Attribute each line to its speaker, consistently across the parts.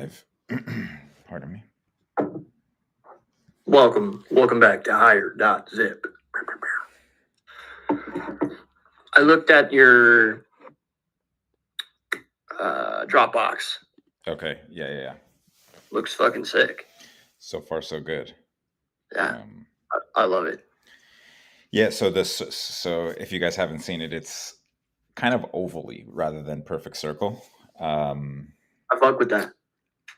Speaker 1: Live. Pardon me.
Speaker 2: Welcome back to HIGHER.ZIP. I looked at your Dropbox.
Speaker 1: Okay. Yeah.
Speaker 2: Looks fucking sick.
Speaker 1: So far, so good.
Speaker 2: Yeah, I love it.
Speaker 1: Yeah. So if you guys haven't seen it, it's kind of ovally rather than perfect circle.
Speaker 2: I fuck with that.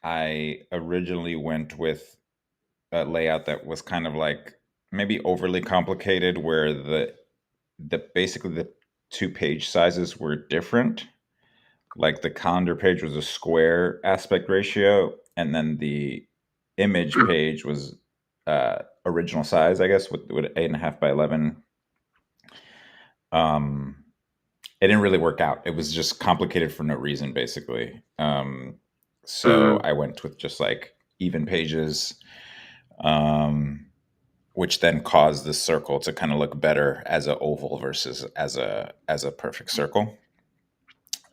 Speaker 1: I originally went with a layout that was kind of like maybe overly complicated, where the basically the 2 page sizes were different. Like the calendar page was a square aspect ratio, and then the image page was original size, I guess, with 8.5 by 11. It didn't really work out. It was just complicated for no reason, basically. So I went with just like even pages, which then caused the circle to kind of look better as an oval versus as a perfect circle.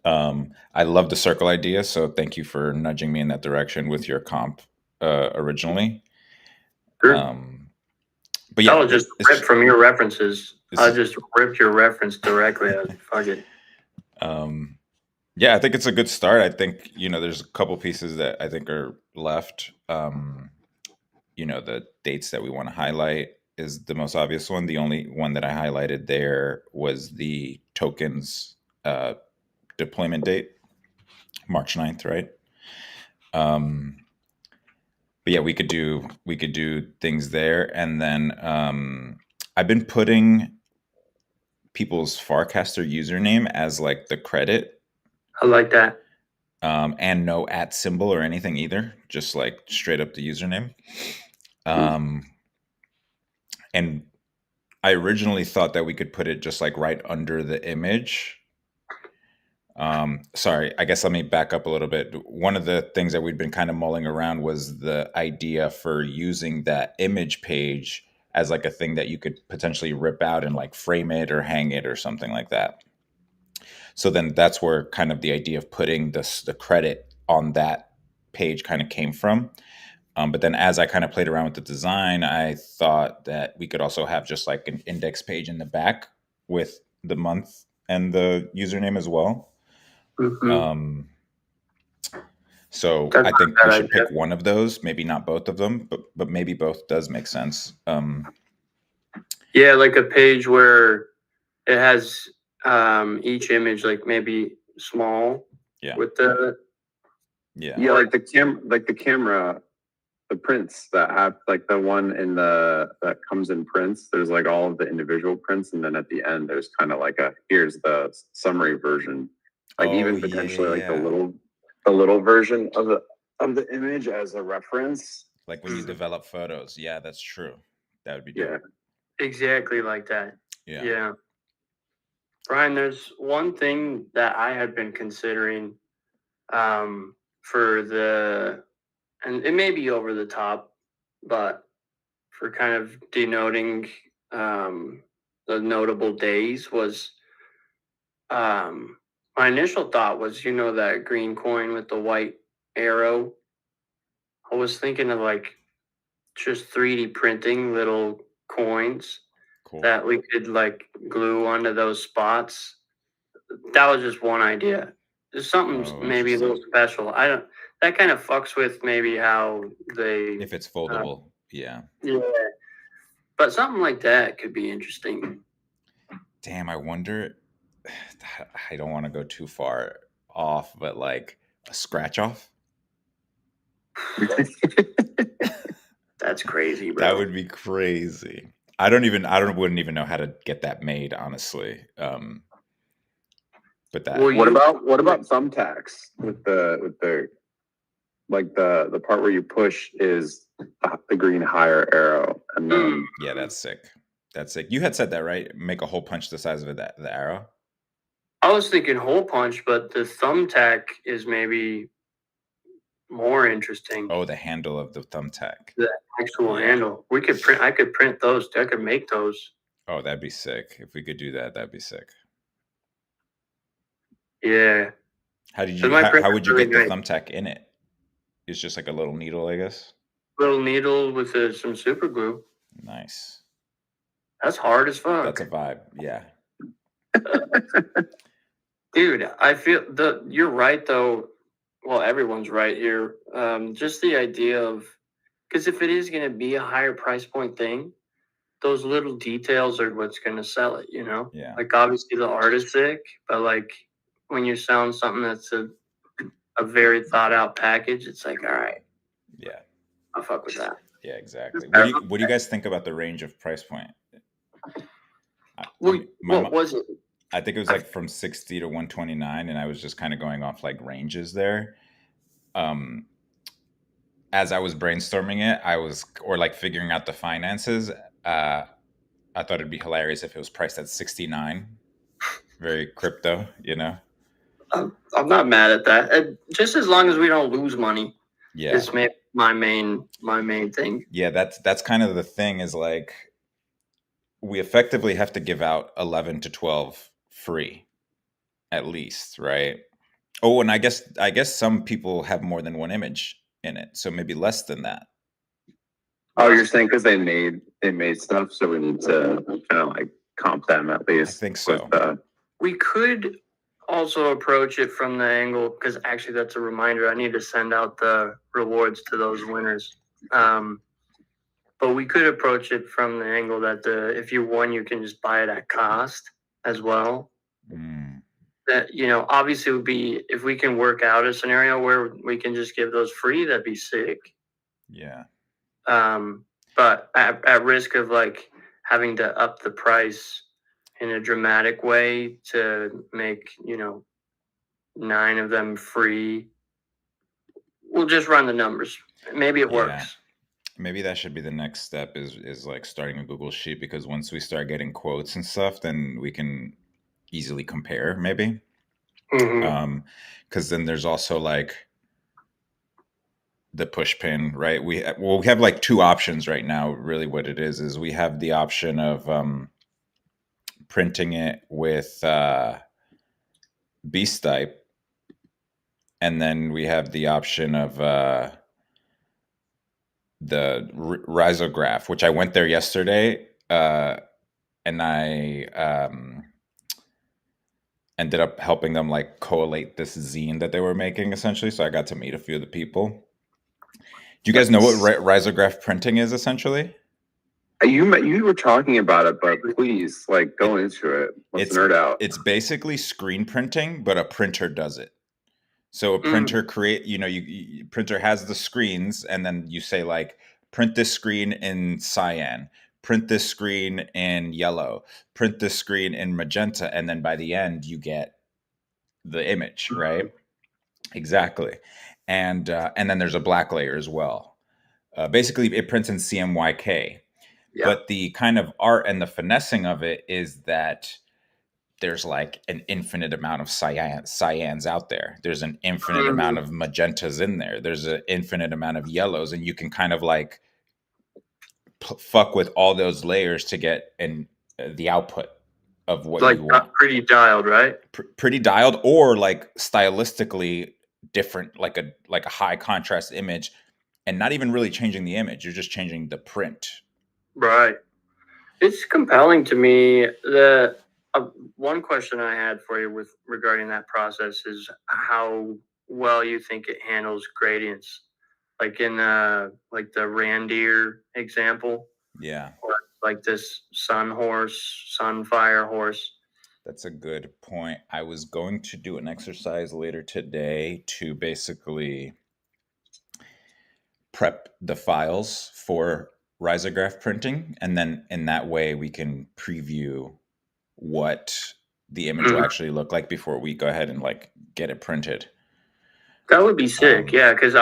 Speaker 1: I love the circle idea, so thank you for nudging me in that direction with your comp originally.
Speaker 2: Sure.
Speaker 1: But yeah,
Speaker 2: I'll just rip from your references. I'll just rip your reference directly. Fuck it.
Speaker 1: Yeah, I think it's a good start. I think there's a couple pieces that I think are left. The dates that we want to highlight is the most obvious one. The only one that I highlighted there was the tokens deployment date, March 9th, right? But yeah, we could do things there, and then I've been putting people's Farcaster username as like the credit.
Speaker 2: I like that.
Speaker 1: And no @ symbol or anything either, just like straight up the username. And I originally thought that we could put it just like right under the image. Sorry, I guess let me back up a little bit. One of the things that we'd been kind of mulling around was the idea for using that image page as like a thing that you could potentially rip out and like frame it or hang it or something like that. So then that's where kind of the idea of putting the credit on that page kind of came from. But then as I kind of played around with the design, I thought that we could also have just like an index page in the back with the month and the username as well. So
Speaker 2: That's
Speaker 1: I think
Speaker 2: not a
Speaker 1: we
Speaker 2: bad
Speaker 1: should
Speaker 2: idea.
Speaker 1: pick one of those, maybe not both of them, but maybe both does make sense.
Speaker 2: Yeah, like a page where it has each image like maybe small.
Speaker 1: Yeah.
Speaker 2: With the
Speaker 3: Yeah, like the camera, the prints that have like the one in that comes in prints. There's like all of the individual prints, and then at the end there's kind of like here's the summary version. Like even potentially like the little version of the image as a reference.
Speaker 1: Like when you develop photos. Yeah, that's true. That would be dope.
Speaker 3: Yeah.
Speaker 2: Exactly like that.
Speaker 1: Yeah.
Speaker 2: Brian, there's one thing that I had been considering for and it may be over the top, but for kind of denoting the notable days was my initial thought was, that green coin with the white arrow. I was thinking of like just 3D printing little coins that we could like glue onto those spots. That was just one idea. There's something maybe a little special. That kind of fucks with maybe how
Speaker 1: if it's foldable. Yeah.
Speaker 2: But something like that could be interesting.
Speaker 1: Damn, I wonder. I don't want to go too far off, but like a scratch off.
Speaker 2: That's crazy, bro.
Speaker 1: That would be crazy. I wouldn't even know how to get that made, honestly. But that.
Speaker 3: Well, what about thumbtacks with the like the part where you push is the green higher arrow, and then
Speaker 1: yeah, that's sick. That's sick. You had said that, right? Make a hole punch the size of the arrow.
Speaker 2: I was thinking hole punch, but the thumbtack is maybe more interesting.
Speaker 1: Oh, the handle of the thumbtack.
Speaker 2: The actual handle. I could print those. I could make those.
Speaker 1: Oh, that'd be sick. If we could do that, that'd be sick.
Speaker 2: Yeah.
Speaker 1: How would you get the thumbtack in it? It's just like a little needle, I guess.
Speaker 2: Little needle with some super glue.
Speaker 1: Nice.
Speaker 2: That's hard as fuck.
Speaker 1: That's a vibe. Yeah.
Speaker 2: Dude, I feel you're right though. Well, everyone's right here. Just the idea of, because if it is going to be a higher price point thing, those little details are what's going to sell it, you know?
Speaker 1: Yeah.
Speaker 2: Like, obviously the art is sick, but like when you're selling something that's a very thought out package, it's like, all right,
Speaker 1: yeah,
Speaker 2: I'll fuck with that.
Speaker 1: Yeah, exactly. What do you guys think about the range of price point?
Speaker 2: What was it?
Speaker 1: I think it was like from 60 to 129, and I was just kind of going off like ranges there. As I was brainstorming it, or like figuring out the finances, I thought it'd be hilarious if it was priced at 69. Very crypto, you know?
Speaker 2: I'm not mad at that. Just as long as we don't lose money.
Speaker 1: Yeah.
Speaker 2: It's my main thing.
Speaker 1: Yeah, that's kind of the thing, is like we effectively have to give out 11 to 12 free at least, right? Oh, and I guess some people have more than one image in it, so maybe less than that.
Speaker 3: Oh, you're saying because they made stuff, so we need to kind of like comp them at least.
Speaker 1: I think so.
Speaker 2: We could also approach it from the angle, because actually that's a reminder. I need to send out the rewards to those winners. But we could approach it from the angle that if you won, you can just buy it at cost as well. That, you know, obviously would be, if we can work out a scenario where we can just give those free, that'd be sick.
Speaker 1: Yeah.
Speaker 2: But at risk of like having to up the price in a dramatic way to make, you know, 9 of them free, we'll just run the numbers. Maybe it works.
Speaker 1: Maybe that should be the next step, is like starting a Google Sheet, because once we start getting quotes and stuff, then we can easily compare, maybe. Because then there's also like the push pin, right? We have like 2 options right now. Really, what it is we have the option of printing it with B-Stipe, and then we have the option of the risograph, which I went there yesterday, and I ended up helping them like collate this zine that they were making, essentially. So I got to meet a few of the people. Do you guys know what risograph printing is, essentially?
Speaker 3: You were talking about it, but please, like, go into it. Let's nerd out.
Speaker 1: It's basically screen printing, but a printer does it. So a printer printer has the screens, and then you say like, print this screen in cyan, print this screen in yellow, print this screen in magenta, and then by the end you get the image, right? Exactly. And then there's a black layer as well. Basically, it prints in CMYK. Yeah. But the kind of art and the finessing of it is that there's like an infinite amount of cyans out there. There's an infinite amount of magentas in there. There's an infinite amount of yellows, and you can kind of like fuck with all those layers to get the output of what you want.
Speaker 2: Pretty dialed, right?
Speaker 1: Pretty dialed, or like stylistically different, like a high contrast image, and not even really changing the image. You're just changing the print.
Speaker 2: Right. It's compelling to me. The one question I had for you regarding that process is how well you think it handles gradients, like in like the reindeer example.
Speaker 1: Yeah.
Speaker 2: Or like this sunfire horse.
Speaker 1: That's a good point. I was going to do an exercise later today to basically prep the files for risograph printing, and then in that way we can preview what the image will actually look like before we go ahead and like get it printed.
Speaker 2: That would be sick. Yeah, because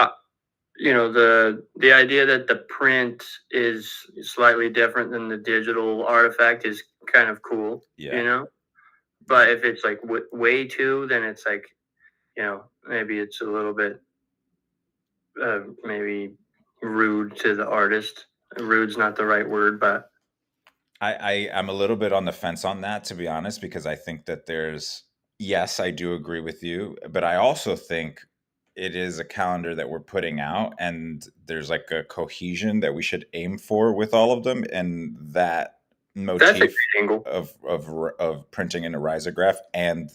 Speaker 2: you know, the idea that the print is slightly different than the digital artifact is kind of cool. Yeah. You know, but if it's like way too, then it's like, you know, maybe it's a little bit maybe rude to the artist. Rude's not the right word, but
Speaker 1: I'm a little bit on the fence on that, to be honest, because I think that yes, I do agree with you, but I also think it is a calendar that we're putting out, and there's like a cohesion that we should aim for with all of them, and that motif of printing in a risograph, and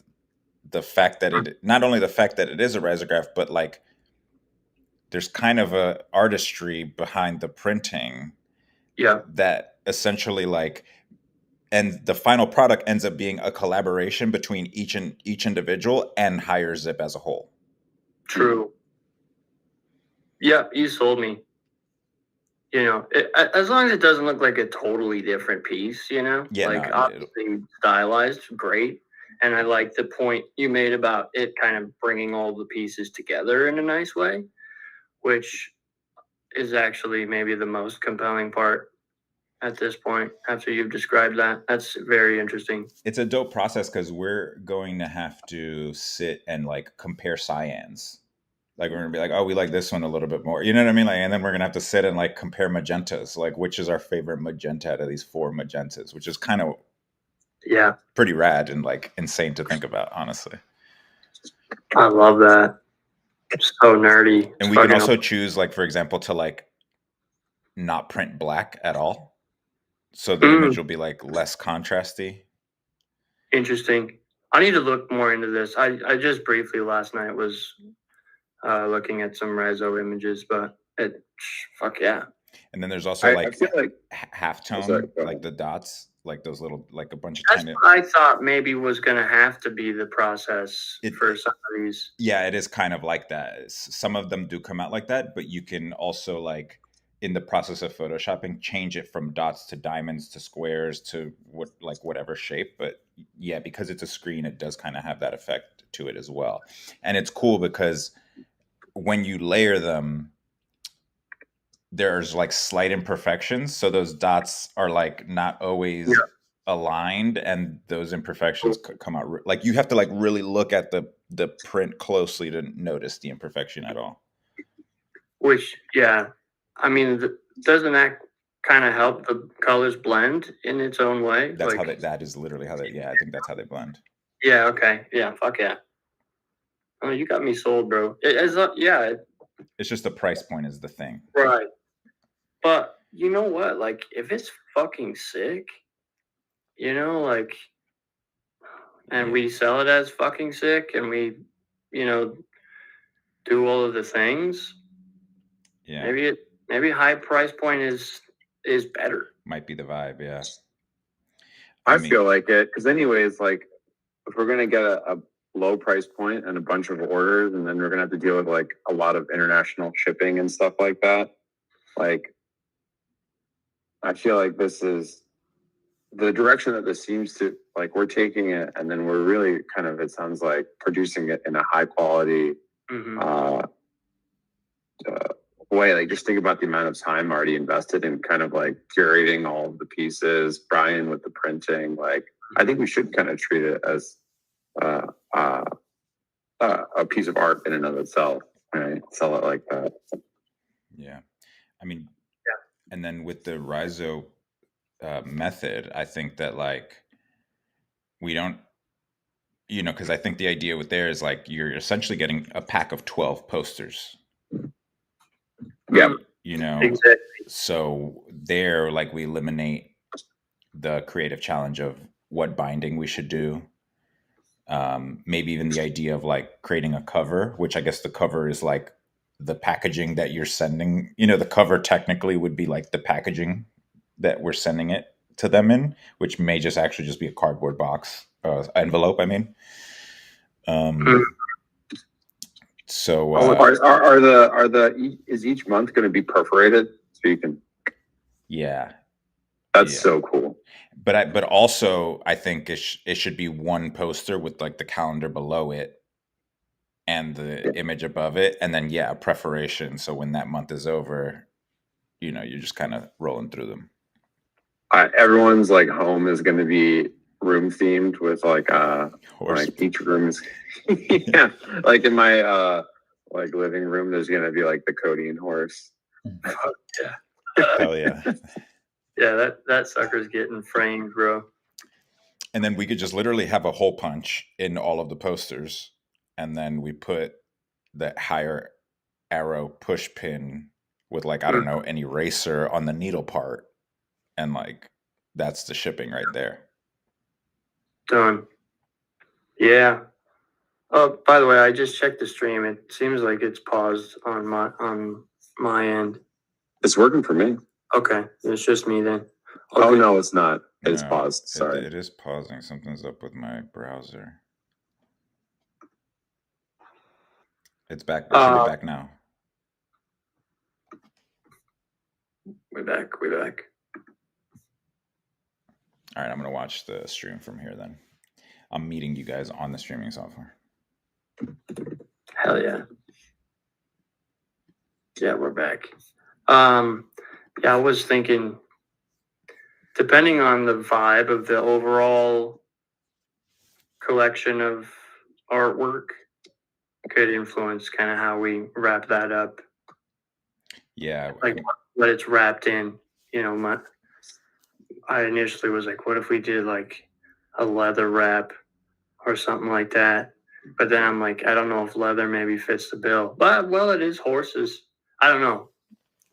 Speaker 1: the fact that it, not only the fact that it is a risograph, but like there's kind of a artistry behind the printing, that essentially like, and the final product ends up being a collaboration between each individual and HIGHER.ZIP as a whole.
Speaker 2: True. Yeah, you sold me. You know, as long as it doesn't look like a totally different piece, you know, obviously stylized, great. And I like the point you made about it kind of bringing all the pieces together in a nice way, which is actually maybe the most compelling part at this point after you've described that. That's very interesting.
Speaker 1: It's a dope process because we're going to have to sit and like compare cyans. Like we're gonna be like, oh, we like this one a little bit more. You know what I mean? Like, and then we're gonna have to sit and like compare magentas. Like, which is our favorite magenta out of these 4 magentas? Which is kind of pretty rad and like insane to think about, honestly.
Speaker 2: I love that. It's so nerdy.
Speaker 1: And we can also choose, like, for example, to like not print black at all, so the image will be like less contrasty.
Speaker 2: Interesting. I need to look more into this. I just briefly last night was looking at some Rezo images, but fuck yeah.
Speaker 1: And then there's also like halftone, like the dots, like those little, like a bunch of
Speaker 2: That's what I thought maybe was going to have to be the process for some of these.
Speaker 1: Yeah, it is kind of like that. Some of them do come out like that, but you can also, like, in the process of photoshopping, change it from dots to diamonds to squares to whatever shape. But yeah, because it's a screen, it does kind of have that effect to it as well. And it's cool because when you layer them, there's like slight imperfections, so those dots are like not always aligned, and those imperfections come out like you have to like really look at the print closely to notice the imperfection at all.
Speaker 2: Which, yeah, I mean, doesn't that kind of help the colors blend in its own way?
Speaker 1: That's like, that is literally how they, I think that's how they blend.
Speaker 2: Yeah, okay. Yeah, fuck yeah. Oh, you got me sold, bro. It's
Speaker 1: just the price point is the thing.
Speaker 2: Right. But you know what? Like, if it's fucking sick, you know, like, and we sell it as fucking sick, and we, you know, do all of the things.
Speaker 1: Yeah.
Speaker 2: Maybe high price point is better.
Speaker 1: Might be the vibe, yeah.
Speaker 3: I feel like it, because anyways, like, if we're gonna get a low price point and a bunch of orders, and then we're gonna have to deal with like a lot of international shipping and stuff like that, like, I feel like this is the direction that this seems to, like, we're taking it, and then we're really kind of, it sounds like, producing it in a high quality way. Like, just think about the amount of time already invested in kind of like curating all of the pieces, Brian with the printing. Like, I think we should kind of treat it as a piece of art in and of itself, right? Sell it like that.
Speaker 1: Yeah. I mean, and then with the Rizo method, I think that, like, we don't, you know, because I think the idea with there is like you're essentially getting a pack of 12 posters.
Speaker 3: Yeah.
Speaker 1: You know,
Speaker 2: exactly.
Speaker 1: So there, like, we eliminate the creative challenge of what binding we should do. Maybe even the idea of like creating a cover, which I guess the cover is like the packaging that you're sending. You know, the cover technically would be like the packaging that we're sending it to them in, which may just actually just be a cardboard box, envelope, I mean. So
Speaker 3: is each month going to be perforated so you can?
Speaker 1: Yeah,
Speaker 3: that's so cool.
Speaker 1: But also I think it should be one poster with like the calendar below it and the image above it, and then a perforation. So when that month is over, you know, you're just kind of rolling through them.
Speaker 3: Everyone's like home is going to be room themed with like like each room is yeah, like in my like living room there's going to be like the Codian horse.
Speaker 1: Hell yeah.
Speaker 2: Yeah, that sucker's getting framed, bro.
Speaker 1: And then we could just literally have a hole punch in all of the posters, and then we put the higher arrow push pin with like, I don't know, an eraser on the needle part, and like that's the shipping right there.
Speaker 2: Done. Yeah. Oh, by the way, I just checked the stream. It seems like it's paused on my end.
Speaker 3: It's working for me.
Speaker 2: Okay, it's just me then.
Speaker 3: Okay. Oh no, it's not. It's paused. Sorry.
Speaker 1: It is pausing. Something's up with my browser. It's back. It should be back now.
Speaker 2: We're back.
Speaker 1: All right, I'm gonna watch the stream from here then. I'm meeting you guys on the streaming software.
Speaker 2: Hell yeah. Yeah, we're back. Yeah, I was thinking, depending on the vibe of the overall collection of artwork, could influence kind of how we wrap that up.
Speaker 1: Yeah.
Speaker 2: Like what it's wrapped in. I initially was like, what if we did like a leather wrap or something like that? But then I'm like, I don't know if leather maybe fits the bill. But, well, it is horses. I don't know.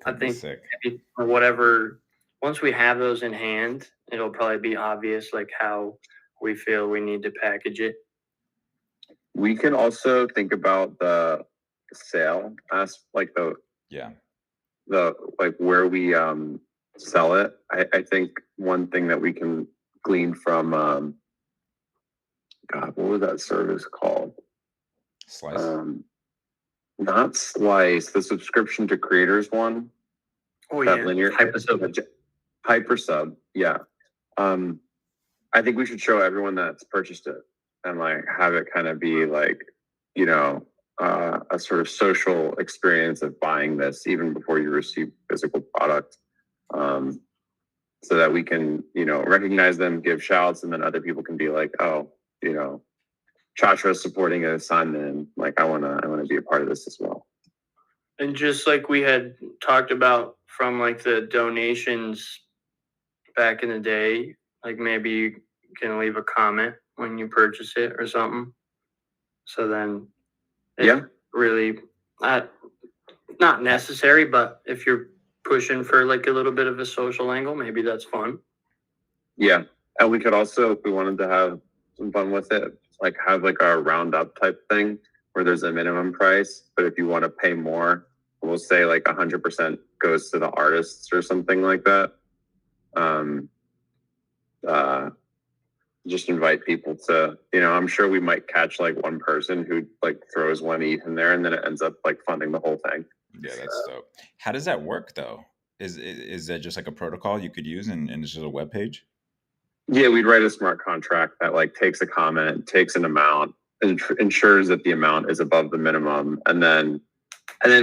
Speaker 2: I think maybe whatever, once we have those in hand, it'll probably be obvious like how we feel we need to package it.
Speaker 3: We can also think about the sale as like the like where we sell it. I think one thing that we can glean from God, what was that service called?
Speaker 1: Slice.
Speaker 3: Not Slice, the subscription to creators one.
Speaker 2: Oh yeah,
Speaker 3: linear HIGHER.ZIP. Yeah. I think we should show everyone that's purchased it and like have it kind of be like, a sort of social experience of buying this even before you receive physical product. So that we can, recognize them, give shouts, and then other people can be like, oh, Chatra is supporting a assignment. Like I wanna be a part of this as well.
Speaker 2: And just like we had talked about from like the donations back in the day, like maybe you can leave a comment when you purchase it or something. So then really not necessary, but if you're pushing for like a little bit of a social angle, maybe that's fun.
Speaker 3: Yeah. And we could also, if we wanted to have some fun with it, like have like a roundup type thing where there's a minimum price, but if you want to pay more, we'll say like 100% goes to the artists or something like that. Just invite people to, I'm sure we might catch like one person who like throws one ETH in there and then it ends up like funding the whole thing.
Speaker 1: Yeah, that's dope. How does that work though? Is that just like a protocol you could use and it's just a web page?
Speaker 3: Yeah, we'd write a smart contract that like takes a comment, takes an amount, and ensures that the amount is above the minimum, and then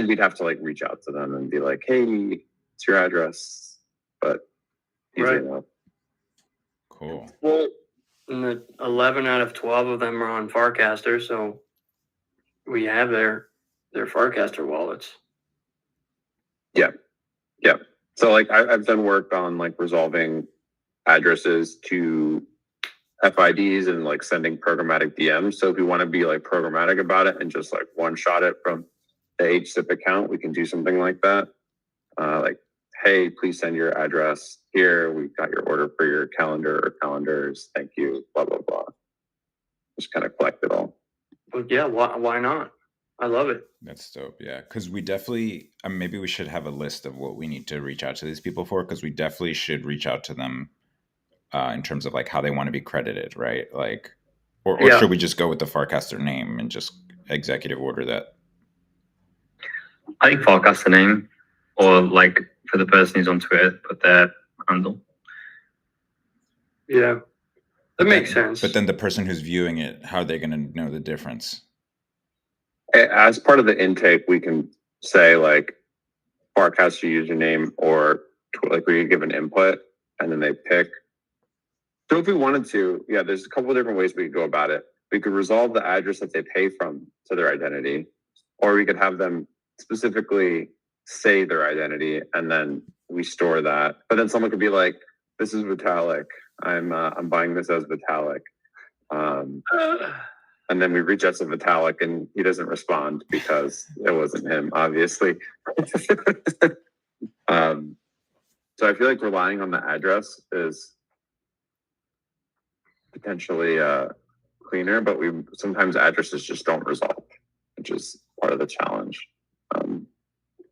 Speaker 3: we'd have to like reach out to them and be like, "Hey, it's your address," but easy enough.
Speaker 1: Cool.
Speaker 2: Well, and the 11 out of 12 of them are on Farcaster, so we have their Farcaster wallets.
Speaker 3: Yeah. So like I've done work on like resolving addresses to FIDs and like sending programmatic DMs. So if we want to be like programmatic about it and just like one shot it from the HZip account, we can do something like that. Like, hey, please send your address here. We've got your order for your calendar or calendars. Thank you. Blah, blah, blah. Just kind of collect it all.
Speaker 2: Well, yeah. Why not? I love it.
Speaker 1: That's dope. Yeah. Cause we definitely, maybe we should have a list of what we need to reach out to these people for. Cause we definitely should reach out to them in terms of like how they want to be credited. Right. Like, or should we just go with the Farcaster name and just executive order that?
Speaker 4: I think Farcaster name, or like for the person who's on Twitter, put their handle.
Speaker 2: Yeah. That makes sense.
Speaker 1: But then the person who's viewing it, how are they going to know the difference?
Speaker 3: As part of the intake, we can say like Farcaster username, or like we could give an input and then they pick. So if we wanted to, there's a couple of different ways we could go about it. We could resolve the address that they pay from to their identity, or we could have them specifically say their identity and then we store that. But then someone could be like, "This is Vitalik. I'm buying this as Vitalik." And then we reach out to Vitalik, and he doesn't respond because it wasn't him, obviously. So I feel like relying on the address is potentially cleaner, but sometimes addresses just don't resolve, which is part of the challenge.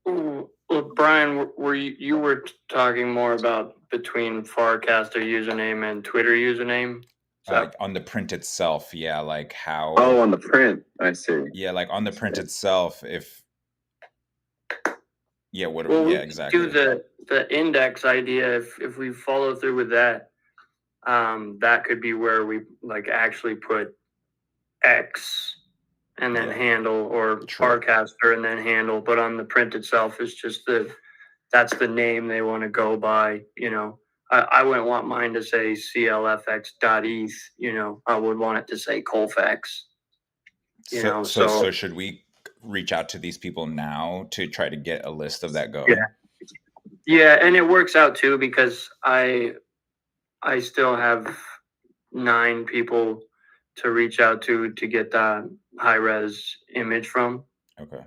Speaker 2: Well, Brian, you were talking more about between Farcaster username and Twitter username?
Speaker 1: On the print itself, yeah, like how...
Speaker 3: Oh, on the print, I see.
Speaker 1: Yeah, like on the print itself, if... Yeah,
Speaker 2: yeah,
Speaker 1: exactly.
Speaker 2: Do the index idea, if we follow through with that, that could be where we like actually put X and then handle, or Farcaster and then handle, but on the print itself is just that's the name they want to go by, you know. I wouldn't want mine to say CLFX.eth, you know. I would want it to say Colfax.
Speaker 1: So should we reach out to these people now to try to get a list of that going?
Speaker 2: Yeah, and it works out too because I still have 9 people to reach out to get the high res image from.
Speaker 1: Okay.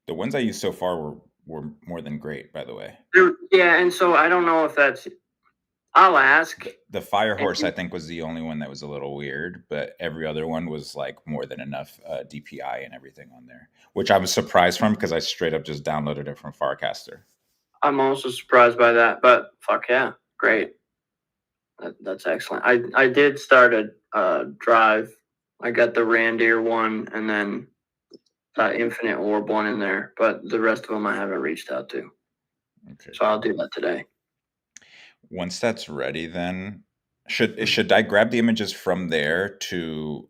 Speaker 1: The ones I used so far were more than great, by the way.
Speaker 2: Yeah, and so I don't know if that's... I'll ask.
Speaker 1: The Firehorse, I think, was the only one that was a little weird, but every other one was like more than enough DPI and everything on there, which I was surprised from because I straight up just downloaded it from Farcaster.
Speaker 2: I'm also surprised by that, but fuck yeah, great. That's excellent. I did start a drive. I got the Randir one and then Infinite Orb one in there, but the rest of them I haven't reached out to. Okay. So I'll do that today.
Speaker 1: Once that's ready, then should I grab the images from there to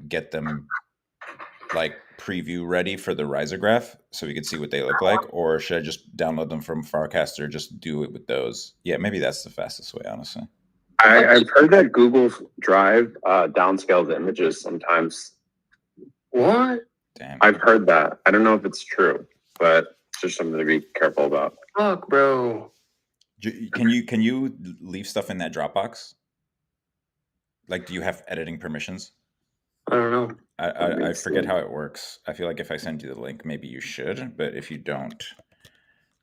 Speaker 1: get them like preview ready for the risograph so we can see what they look like, or should I just download them from Farcaster? Just do it with those. Yeah, maybe that's the fastest way, honestly.
Speaker 3: I've heard that Google Drive downscales images sometimes.
Speaker 2: What?
Speaker 1: Damn.
Speaker 3: I've heard that. I don't know if it's true, but it's just something to be careful about.
Speaker 2: Fuck, bro.
Speaker 1: Can you leave stuff in that Dropbox? Like, do you have editing permissions?
Speaker 2: I don't know.
Speaker 1: I forget how it works. I feel like if I send you the link, maybe you should, but if you don't,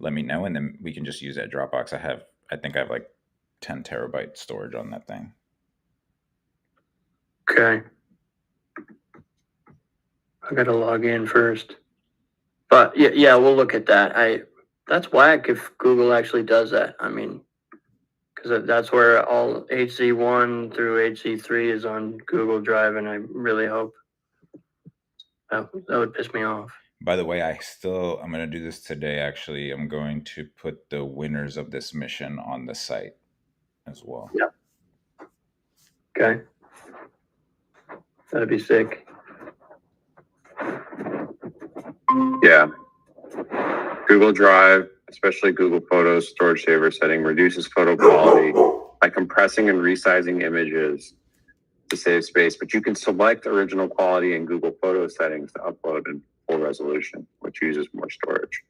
Speaker 1: let me know, and then we can just use that Dropbox. I think I have like 10 terabyte storage on that thing.
Speaker 2: Okay. I gotta log in first. But yeah, we'll look at that. That's whack if Google actually does that. I mean, because that's where all HZ1 through HZ3 is on Google Drive, and I really hope that would piss me off.
Speaker 1: By the way, I'm going to do this today, actually. I'm going to put the winners of this mission on the site as well.
Speaker 2: Yeah. Okay. That'd be sick.
Speaker 3: Yeah. Google Drive, especially Google Photos storage saver setting, reduces photo quality by compressing and resizing images to save space. But you can select original quality in Google Photo settings to upload in full resolution, which uses more storage.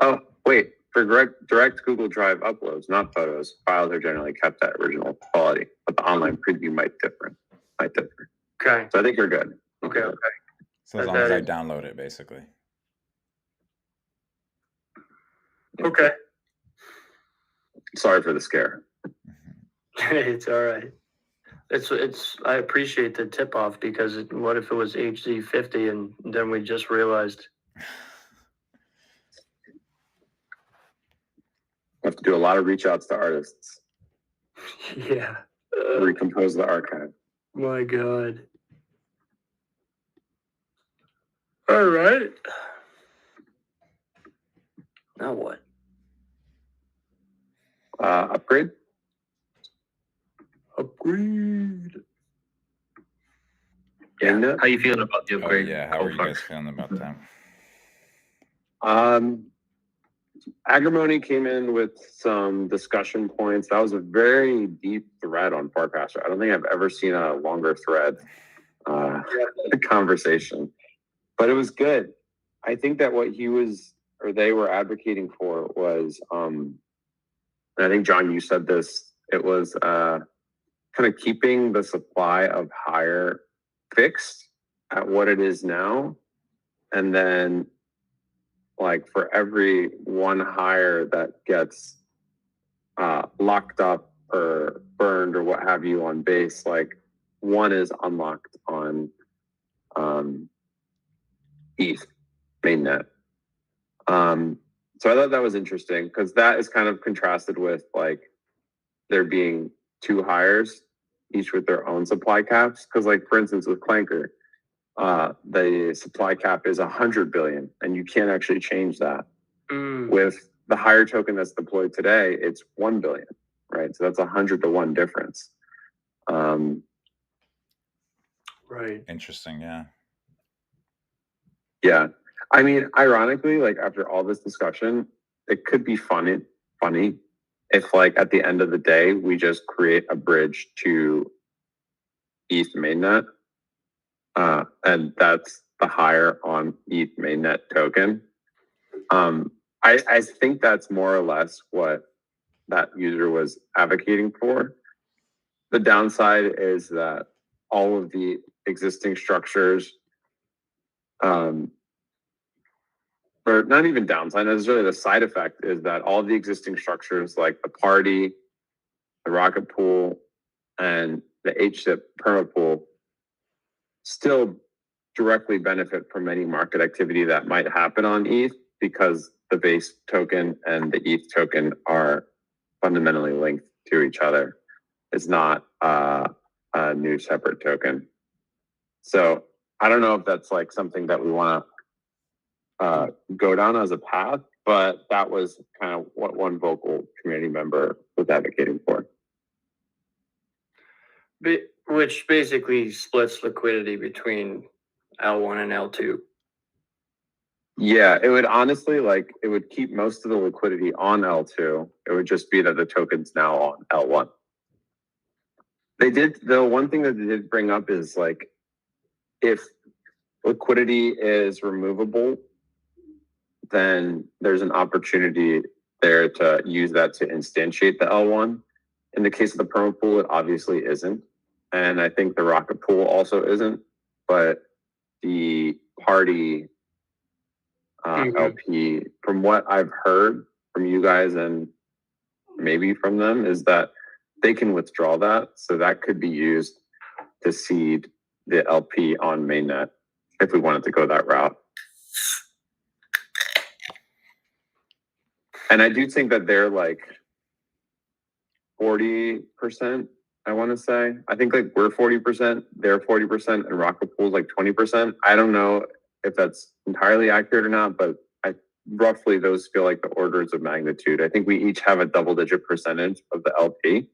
Speaker 3: Oh, wait. For direct Google Drive uploads, not photos, files are generally kept at original quality, but the online preview might differ.
Speaker 2: Okay.
Speaker 3: So I think you're good.
Speaker 2: Okay.
Speaker 1: So as long as I download it, basically.
Speaker 2: Okay.
Speaker 3: Sorry for the scare.
Speaker 2: It's all right. It's. I appreciate the tip off because what if it was HZ50 and then we just realized?
Speaker 3: I have to do a lot of reach outs to artists.
Speaker 2: Yeah.
Speaker 3: Recompose the archive.
Speaker 2: My God. All right. Now what?
Speaker 3: Upgrade.
Speaker 4: Yeah. How you feeling about the upgrade?
Speaker 1: Oh, yeah. How are you guys feeling about that?
Speaker 3: Agrimony came in with some discussion points. That was a very deep thread on Farcaster. I don't think I've ever seen a longer thread conversation, but it was good. I think that what they were advocating for was, and I think, John, you said this, it was kind of keeping the supply of higher fixed at what it is now, and then like for every one hire that gets locked up or burned or what have you on base, like one is unlocked on ETH mainnet. So I thought that was interesting because that is kind of contrasted with like there being two hires, each with their own supply caps. Because like for instance with Clanker, the supply cap is 100 billion, and you can't actually change that. With the higher token that's deployed today, it's 1 billion, right? So that's 100 to 1 difference.
Speaker 2: Right.
Speaker 1: Interesting. Yeah.
Speaker 3: Yeah. I mean, ironically, like after all this discussion, it could be funny if like at the end of the day, we just create a bridge to ETH mainnet. And that's the hire on ETH mainnet token. I think that's more or less what that user was advocating for. The downside is that all of the existing structures, or not even downside necessarily, the side effect is that all the existing structures like the party, the rocket pool, and the HZIP permapool still directly benefit from any market activity that might happen on ETH because the base token and the ETH token are fundamentally linked to each other. It's not a new separate token. So I don't know if that's like something that we want to go down as a path, but that was kind of what one vocal community member was advocating for.
Speaker 2: Which basically splits liquidity between L1 and L2.
Speaker 3: Yeah, it would honestly like it would keep most of the liquidity on L2. It would just be that the token's now on L1. They did, the one thing that they did bring up is like if liquidity is removable, then there's an opportunity there to use that to instantiate the L1. In the case of the perma pool, it obviously isn't. And I think the rocket pool also isn't. But the party LP, from what I've heard from you guys and maybe from them, is that they can withdraw that. So that could be used to seed the LP on mainnet if we wanted to go that route. And I do think that they're like 40%, I want to say. I think like we're 40%, they're 40%, and Rocket Pool's like 20%. I don't know if that's entirely accurate or not, but roughly those feel like the orders of magnitude. I think we each have a double-digit percentage of the LP.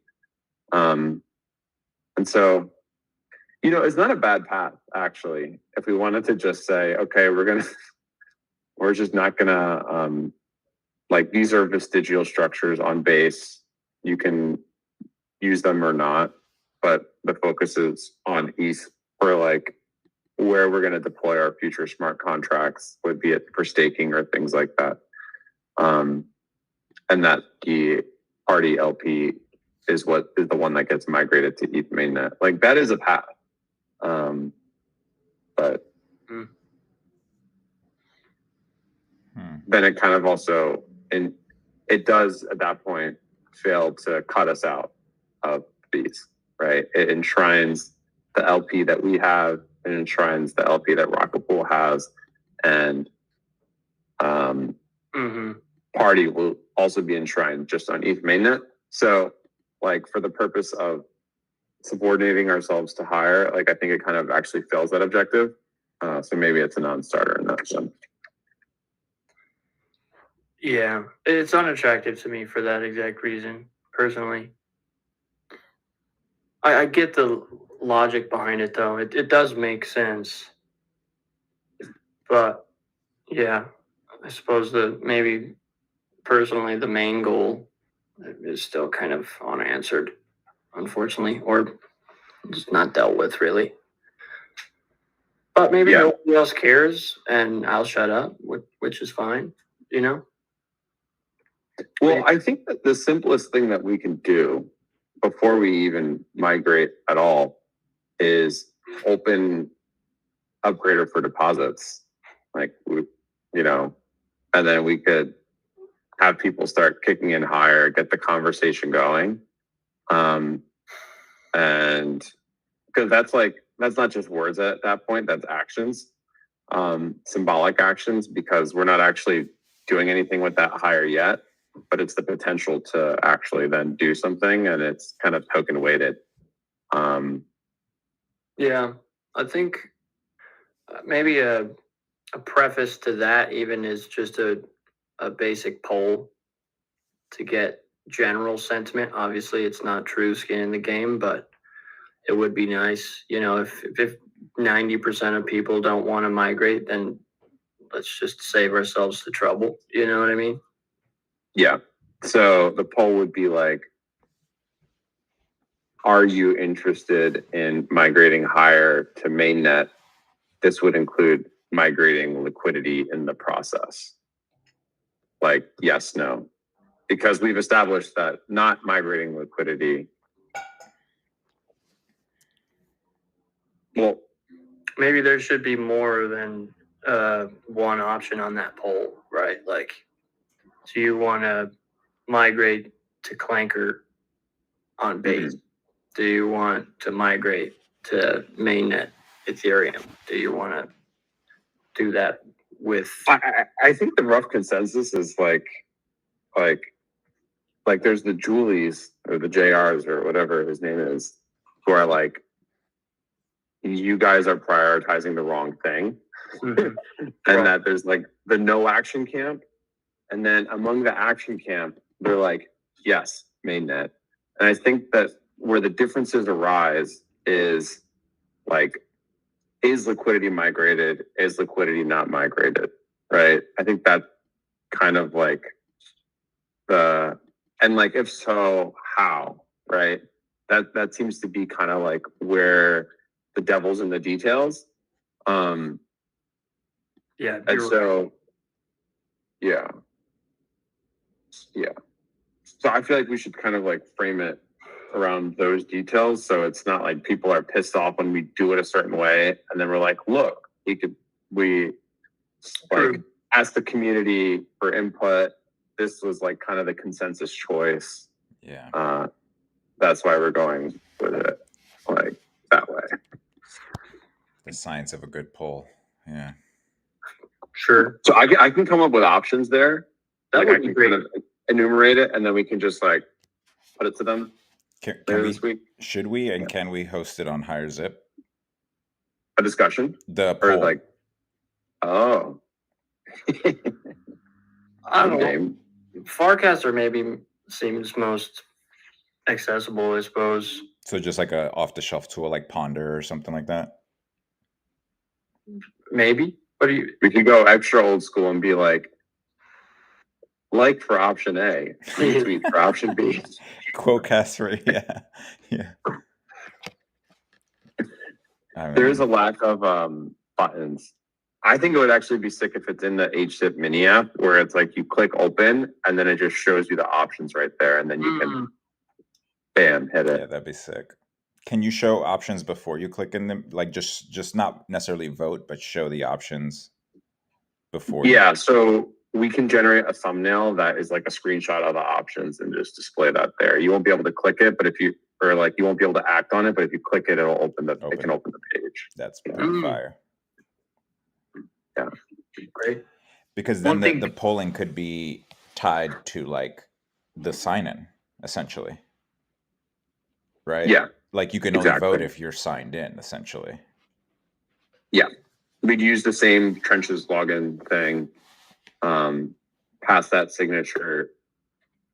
Speaker 3: And so, you know, it's not a bad path, actually. If we wanted to just say, okay, we're just not gonna, like these are vestigial structures on base. You can use them or not, but the focus is on ETH for like where we're going to deploy our future smart contracts, would be it for staking or things like that. And that the party LP is what is the one that gets migrated to ETH mainnet. Like that is a path. But then it kind of also, and it does at that point fail to cut us out of these, right? It enshrines the LP that we have, it enshrines the LP that Rocket Pool has, and party will also be enshrined just on ETH mainnet. So like for the purpose of subordinating ourselves to higher, like I think it kind of actually fails that objective. So maybe it's a non-starter in that sense.
Speaker 2: Yeah, it's unattractive to me for that exact reason, personally. I get the logic behind it, though. It does make sense. But, yeah, I suppose that maybe personally the main goal is still kind of unanswered, unfortunately, or just not dealt with, really. But maybe nobody else cares, and I'll shut up, which is fine, you know?
Speaker 3: Well, I think that the simplest thing that we can do before we even migrate at all is open upgrader for deposits, like and then we could have people start kicking in higher, get the conversation going, and because that's not just words at that point, that's actions, symbolic actions, because we're not actually doing anything with that higher yet, but it's the potential to actually then do something, and it's kind of token weighted.
Speaker 2: Yeah, I think maybe a preface to that even is just a basic poll to get general sentiment. Obviously, it's not true skin in the game, but it would be nice, if 90% of people don't want to migrate, then let's just save ourselves the trouble. You know what I mean?
Speaker 3: Yeah. So the poll would be like, are you interested in migrating higher to mainnet? This would include migrating liquidity in the process. Like, yes, no. Because we've established that not migrating liquidity. Well,
Speaker 2: maybe there should be more than one option on that poll, right? Like, do you want to migrate to Clanker on base? Mm-hmm. Do you want to migrate to mainnet Ethereum? Do you want to do that with?
Speaker 3: I think the rough consensus is like there's the Julies or the JRs or whatever his name is, who are like, you guys are prioritizing the wrong thing. Mm-hmm. And that there's like the no action camp. And then among the action camp, they're like, yes, mainnet. And I think that where the differences arise is like, is liquidity migrated? Is liquidity not migrated? Right? I think that kind of like and like, if so, how? Right? That seems to be kind of like where the devil's in the details.
Speaker 2: Yeah.
Speaker 3: And so, yeah. So I feel like we should kind of like frame it around those details. So it's not like people are pissed off when we do it a certain way. And then we're like, look, we like ask the community for input. This was like kind of the consensus choice.
Speaker 1: Yeah.
Speaker 3: That's why we're going with it like that way.
Speaker 1: The science of a good poll. Yeah.
Speaker 2: Sure.
Speaker 3: So I can come up with options there.
Speaker 2: That would be great.
Speaker 3: Kind of enumerate it, and then we can just like put it to them this week.
Speaker 1: Should we and can we host it on HIGHER.ZIP?
Speaker 3: A discussion?
Speaker 1: The poll.
Speaker 3: Or like, oh.
Speaker 2: I don't know. Farcaster maybe seems most accessible, I suppose.
Speaker 1: So just like a off-the-shelf tool like Ponder or something like that?
Speaker 2: Maybe.
Speaker 3: We could go extra old school and be like for option A, retweet for option B.
Speaker 1: Quotecast for, yeah.
Speaker 3: There is a lack of buttons. I think it would actually be sick if it's in the HZip mini app where it's like you click open and then it just shows you the options right there, and then you can bam, hit it.
Speaker 1: Yeah, that'd be sick. Can you show options before you click in them? Like just not necessarily vote, but show the options before.
Speaker 3: Yeah, so we can generate a thumbnail that is like a screenshot of the options and just display that there. You won't be able to click it, but you won't be able to act on it, but if you click it, it'll it can open the page.
Speaker 1: That's pretty fire.
Speaker 3: Yeah.
Speaker 2: Great.
Speaker 1: Because then the polling could be tied to like the sign-in, essentially. Right?
Speaker 3: Yeah.
Speaker 1: Like you can only vote if you're signed in, essentially.
Speaker 3: Yeah. We'd use the same Trenches login thing, pass that signature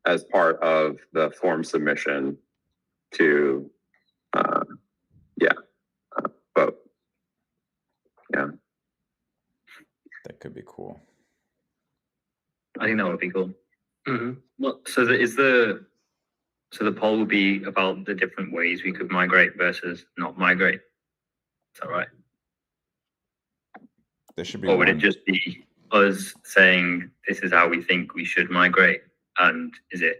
Speaker 3: as part of the form submission to, vote. Yeah.
Speaker 1: That could be cool.
Speaker 4: I think that would be cool.
Speaker 2: Mm-hmm.
Speaker 4: Well, so the poll will be about the different ways we could migrate versus not migrate. Is that right?
Speaker 1: There should be.
Speaker 4: Or would it just be us saying this is how we think we should migrate, and do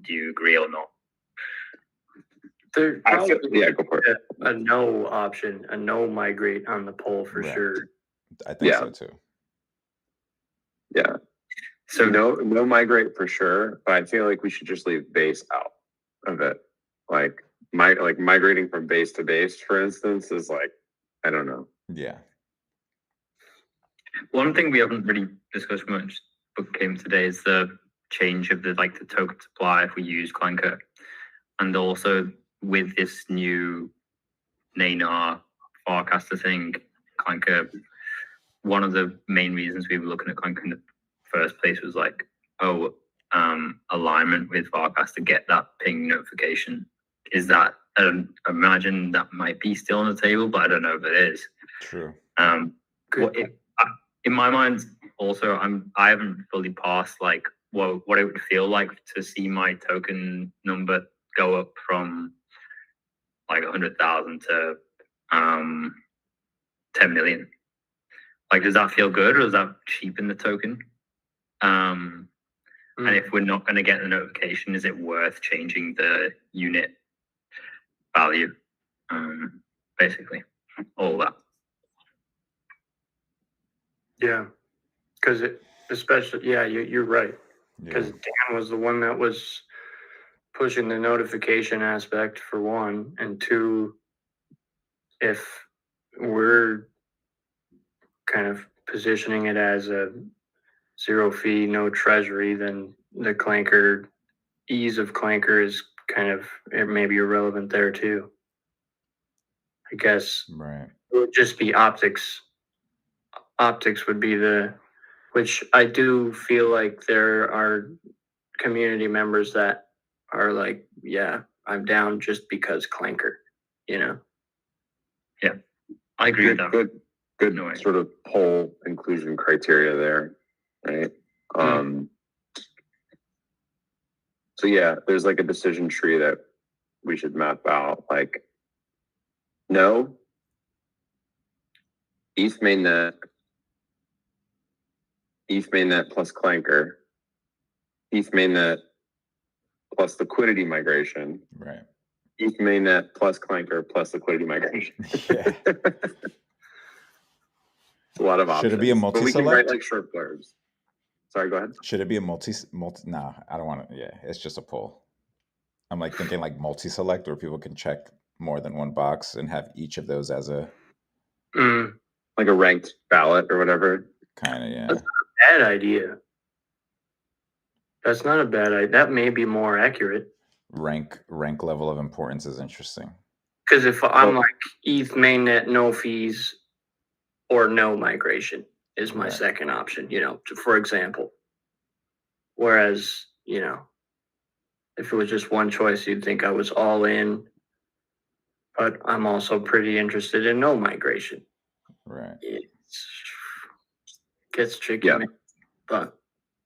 Speaker 4: you agree or not?
Speaker 2: There probably
Speaker 3: yeah, go for it.
Speaker 2: a no option, a no migrate on the poll for sure.
Speaker 1: I think so too.
Speaker 3: Yeah. So no migrate for sure, but I feel like we should just leave base out of it. Like migrating from base to base, for instance, is like, I don't know.
Speaker 1: Yeah.
Speaker 4: One thing we haven't really discussed much but came today is the change of the token supply if we use Clanker. And also with this new Nanar Farcaster thing, Clanker, one of the main reasons we were looking at Clanker in the first place was like, alignment with Farcaster, get that ping notification. Is that, I imagine that might be still on the table, but I don't know if it is.
Speaker 1: True.
Speaker 4: In my mind, also, I haven't fully passed like what it would feel like to see my token number go up from like 100,000 to 10 million. Like, does that feel good, or does that cheapen the token? And if we're not going to get the notification, is it worth changing the unit value? Basically, all that.
Speaker 2: Yeah, because especially, you're right. Because Dan was the one that was pushing the notification aspect for one, and two, if we're kind of positioning it as a zero fee, no treasury, then the Clanker, ease of Clanker is kind of maybe irrelevant there too. I guess
Speaker 1: right.
Speaker 2: It would just be optics. Optics would be which I do feel like there are community members that are like, yeah, I'm down just because Clanker,
Speaker 4: Yeah, I agree with that.
Speaker 3: Good sort of poll inclusion criteria there, right? So yeah, there's like a decision tree that we should map out. Like, no, ETH mainnet plus Clanker, ETH mainnet plus liquidity migration,
Speaker 1: right?
Speaker 3: ETH mainnet plus Clanker plus liquidity migration.
Speaker 1: Yeah.
Speaker 3: It's a lot of options.
Speaker 1: Should it be a multi-select?
Speaker 3: But we can write like short blurbs. Sorry, go ahead.
Speaker 1: Should it be a multi? No, I don't want to. Yeah, it's just a poll. I'm like thinking like multi-select, where people can check more than one box and have each of those as a
Speaker 3: like a ranked ballot or whatever.
Speaker 1: Kind of, yeah.
Speaker 2: That's not a bad idea. That's not a bad idea. That may be more accurate.
Speaker 1: Rank level of importance is interesting.
Speaker 2: Because if I'm like ETH mainnet, no fees, or no migration is my second option, for example. Whereas, if it was just one choice, you'd think I was all in. But I'm also pretty interested in no migration.
Speaker 1: Right.
Speaker 2: It gets tricky, but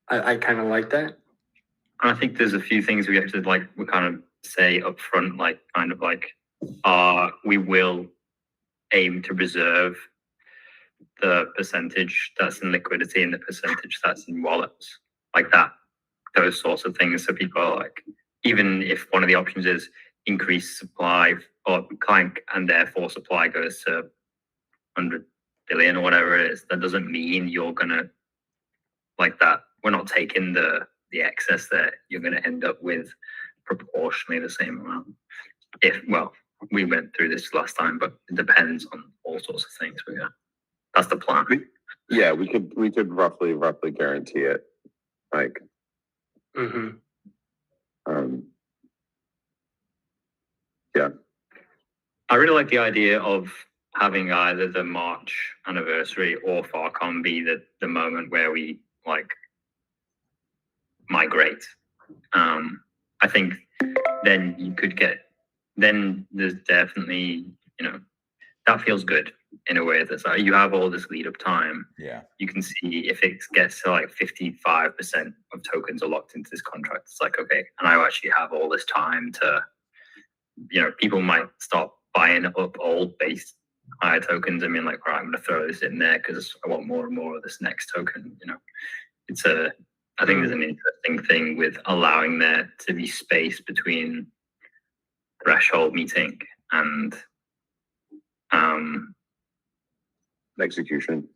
Speaker 2: I kind of like that.
Speaker 4: And I think there's a few things we have to we kind of say up front, we will aim to preserve the percentage that's in liquidity and the percentage that's in wallets, like that, those sorts of things. So people are like, even if one of the options is increase supply or Clank and therefore supply goes to 100 billion or whatever it is, that doesn't mean you're gonna like that. We're not taking the excess there. You're gonna end up with proportionally the same amount. We went through this last time, but it depends on all sorts of things. But yeah, that's the plan.
Speaker 3: We could roughly guarantee it. Like, yeah.
Speaker 4: I really like the idea of having either the March anniversary or Farcon be the moment where we migrate. I think then you could then there's definitely, that feels good in a way that's like you have all this lead up time.
Speaker 1: Yeah.
Speaker 4: You can see if it gets to 55% of tokens are locked into this contract. It's like, okay, and I actually have all this time to, people might stop buying up old base higher tokens. I mean, all right, I'm going to throw this in there because I want more and more of this next token. I think there's an interesting thing with allowing there to be space between threshold meeting and
Speaker 3: execution.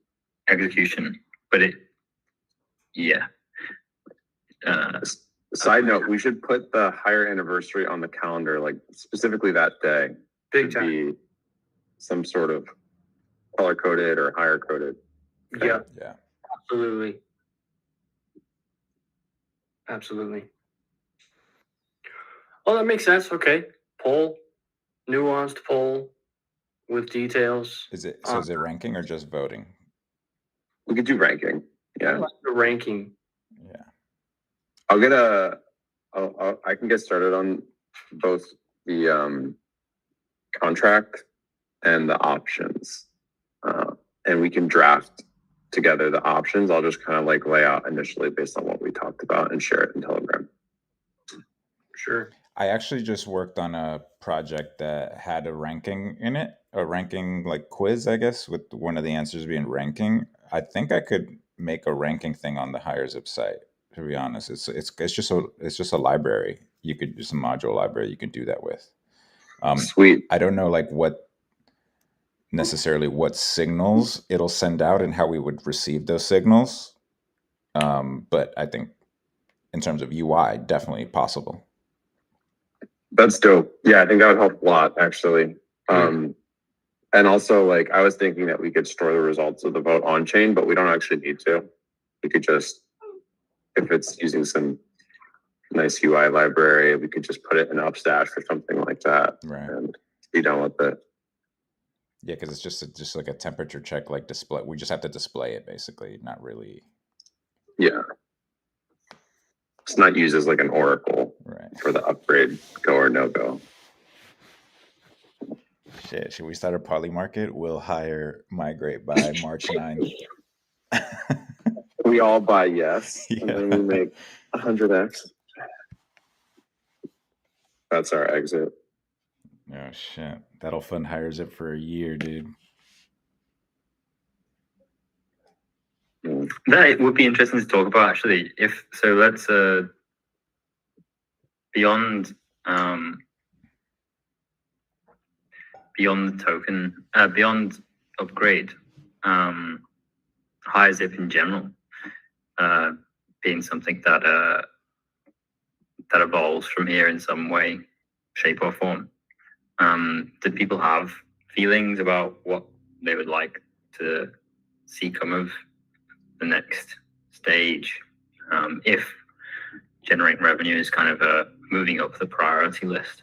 Speaker 4: But
Speaker 3: side note, we should put the higher anniversary on the calendar, like specifically that day.
Speaker 2: Big time.
Speaker 3: Be some sort of color coded or higher coded.
Speaker 2: Okay.
Speaker 1: Yeah.
Speaker 2: Absolutely. Oh, that makes sense. Okay. Poll, nuanced poll with details.
Speaker 1: Is it ranking or just voting?
Speaker 3: We could do ranking. Yeah.
Speaker 2: The ranking.
Speaker 3: Yeah. I can get started on both the contract and the options. And we can draft together the options. I'll just kind of like lay out initially based on what we talked about and share it in Telegram.
Speaker 2: Sure.
Speaker 1: I actually just worked on a project that had a ranking in it, a ranking like quiz, I guess, with one of the answers being ranking. I think I could make a ranking thing on the HIGHER.ZIP site. To be honest, it's just a library. You could just a module library you can do that with.
Speaker 3: Sweet.
Speaker 1: I don't know like what signals it'll send out and how we would receive those signals. But I think in terms of UI, definitely possible.
Speaker 3: That's dope. Yeah, I think that would help a lot, actually. And also, like, I was thinking that we could store the results of the vote on chain, but we don't actually need to. We could just, if it's using some nice UI library, we could just put it in Upstash or something like that,
Speaker 1: right,
Speaker 3: and be done with it.
Speaker 1: Yeah, because it's just like a temperature check, like display. We just have to display it, basically, not really.
Speaker 3: Yeah. It's not used as like an oracle for the upgrade, go or no go.
Speaker 1: Shit, should we start a poly market? We'll hire migrate by March 9th.
Speaker 3: We all buy yes, and then we make 100x. That's our exit.
Speaker 1: Oh shit, that'll fund HIGHER.ZIP for a year, dude.
Speaker 4: That would be interesting to talk about, actually. Let's beyond the token, beyond upgrade, HIGHER.ZIP in general, being something that evolves from here in some way, shape, or form. Do people have feelings about what they would like to see come of the next stage, if generating revenue is kind of moving up the priority list?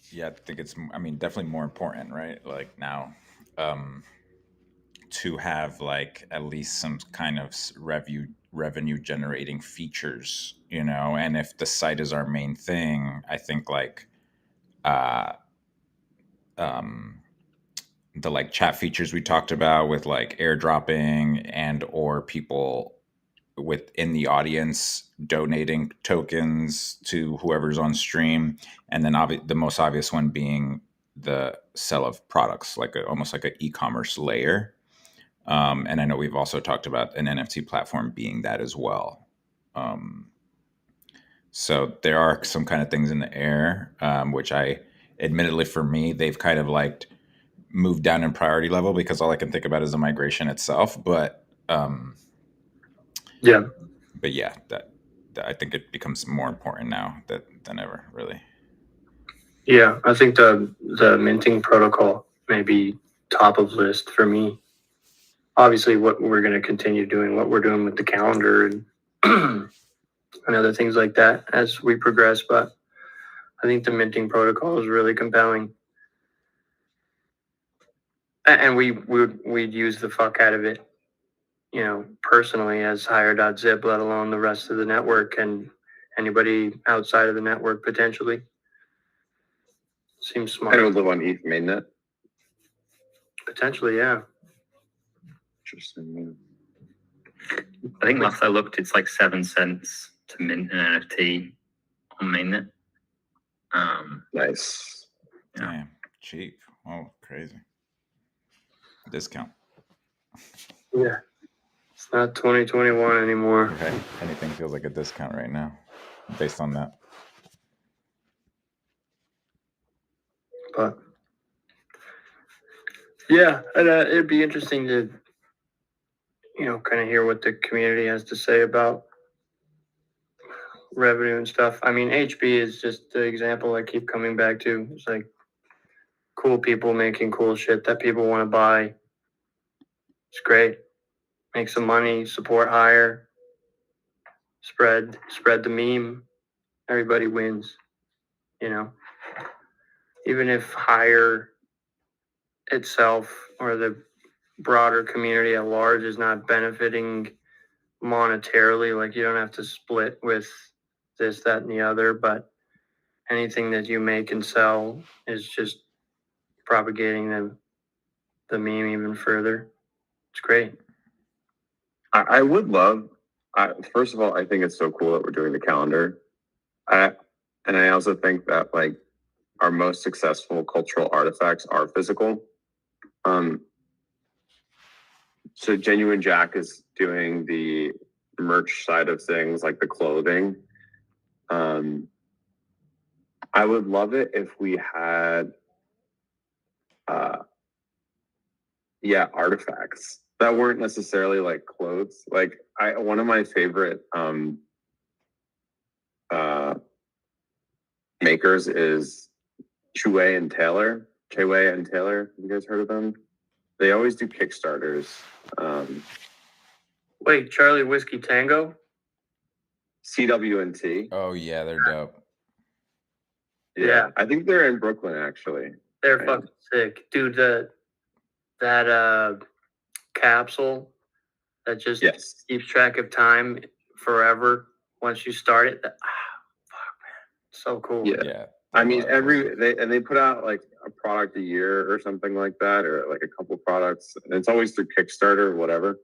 Speaker 1: Yeah, I think it's, definitely more important, right? Like now, to have like at least some kind of revenue generating features, and if the site is our main thing, I think like, the like chat features we talked about with like airdropping and or people within the audience donating tokens to whoever's on stream, and then the most obvious one being the sell of products, like almost like an e-commerce layer. And I know we've also talked about an NFT platform being that as well. So there are some kind of things in the air, which I admittedly for me, they've kind of like moved down in priority level because all I can think about is the migration itself. But
Speaker 2: yeah,
Speaker 1: that I think it becomes more important now than ever, really.
Speaker 2: Yeah, I think the minting protocol may be top of list for me. Obviously, what we're going to continue doing, what we're doing with the calendar and and other things like that as we progress, but I think the minting protocol is really compelling. And we'd use the fuck out of it, personally as HIGHER.ZIP, let alone the rest of the network and anybody outside of the network potentially. Seems smart.
Speaker 3: And it would live on ETH mainnet?
Speaker 2: Potentially, yeah.
Speaker 3: Interesting.
Speaker 4: I think last I looked, it's like 7 cents to mint an NFT on mainnet.
Speaker 3: Nice.
Speaker 1: Yeah. Damn, cheap. Oh, crazy. Discount.
Speaker 2: Yeah. It's not 2021 anymore.
Speaker 1: Okay. Anything feels like a discount right now. based on that.
Speaker 2: But yeah, and, it'd be interesting to, kind of hear what the community has to say about revenue and stuff. I mean, HB is just the example I keep coming back to. It's like cool people making cool shit that people want to buy. It's great. Make some money, support Higher, spread the meme. Everybody wins, Even if Higher itself or the broader community at large is not benefiting monetarily, like you don't have to split with this, that, and the other, but anything that you make and sell is just propagating the meme even further. It's great.
Speaker 3: I would love, first of all, I think it's so cool that we're doing the calendar. And I also think that like our most successful cultural artifacts are physical. So Genuine Jack is doing the merch side of things, like the clothing. I would love it if we had, artifacts that weren't necessarily like clothes. Like one of my favorite makers is Chue and Taylor. Have you guys heard of them? They always do Kickstarters.
Speaker 2: Wait, Charlie Whiskey Tango?
Speaker 3: CWNT.
Speaker 1: Oh yeah, they're dope.
Speaker 3: Yeah, I think they're in Brooklyn actually.
Speaker 2: They're fucking sick, dude. That capsule that just keeps track of time forever once you start it. Fuck, man, so cool.
Speaker 3: Yeah. I mean, they put out like a product a year or something like that, or like a couple products, and it's always through Kickstarter or whatever.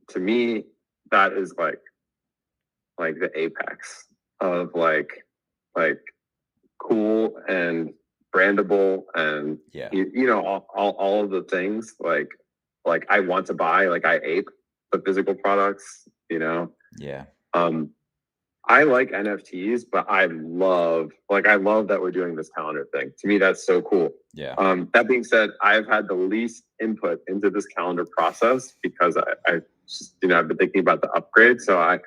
Speaker 3: To me, that is like the apex of like cool and brandable and all of the things like I want to buy, like I ape the physical products, I like NFTs, but I love that we're doing this calendar thing. To me, that's so cool.
Speaker 1: Yeah.
Speaker 3: That being said, I've had the least input into this calendar process because I just, I've been thinking about the upgrade. So I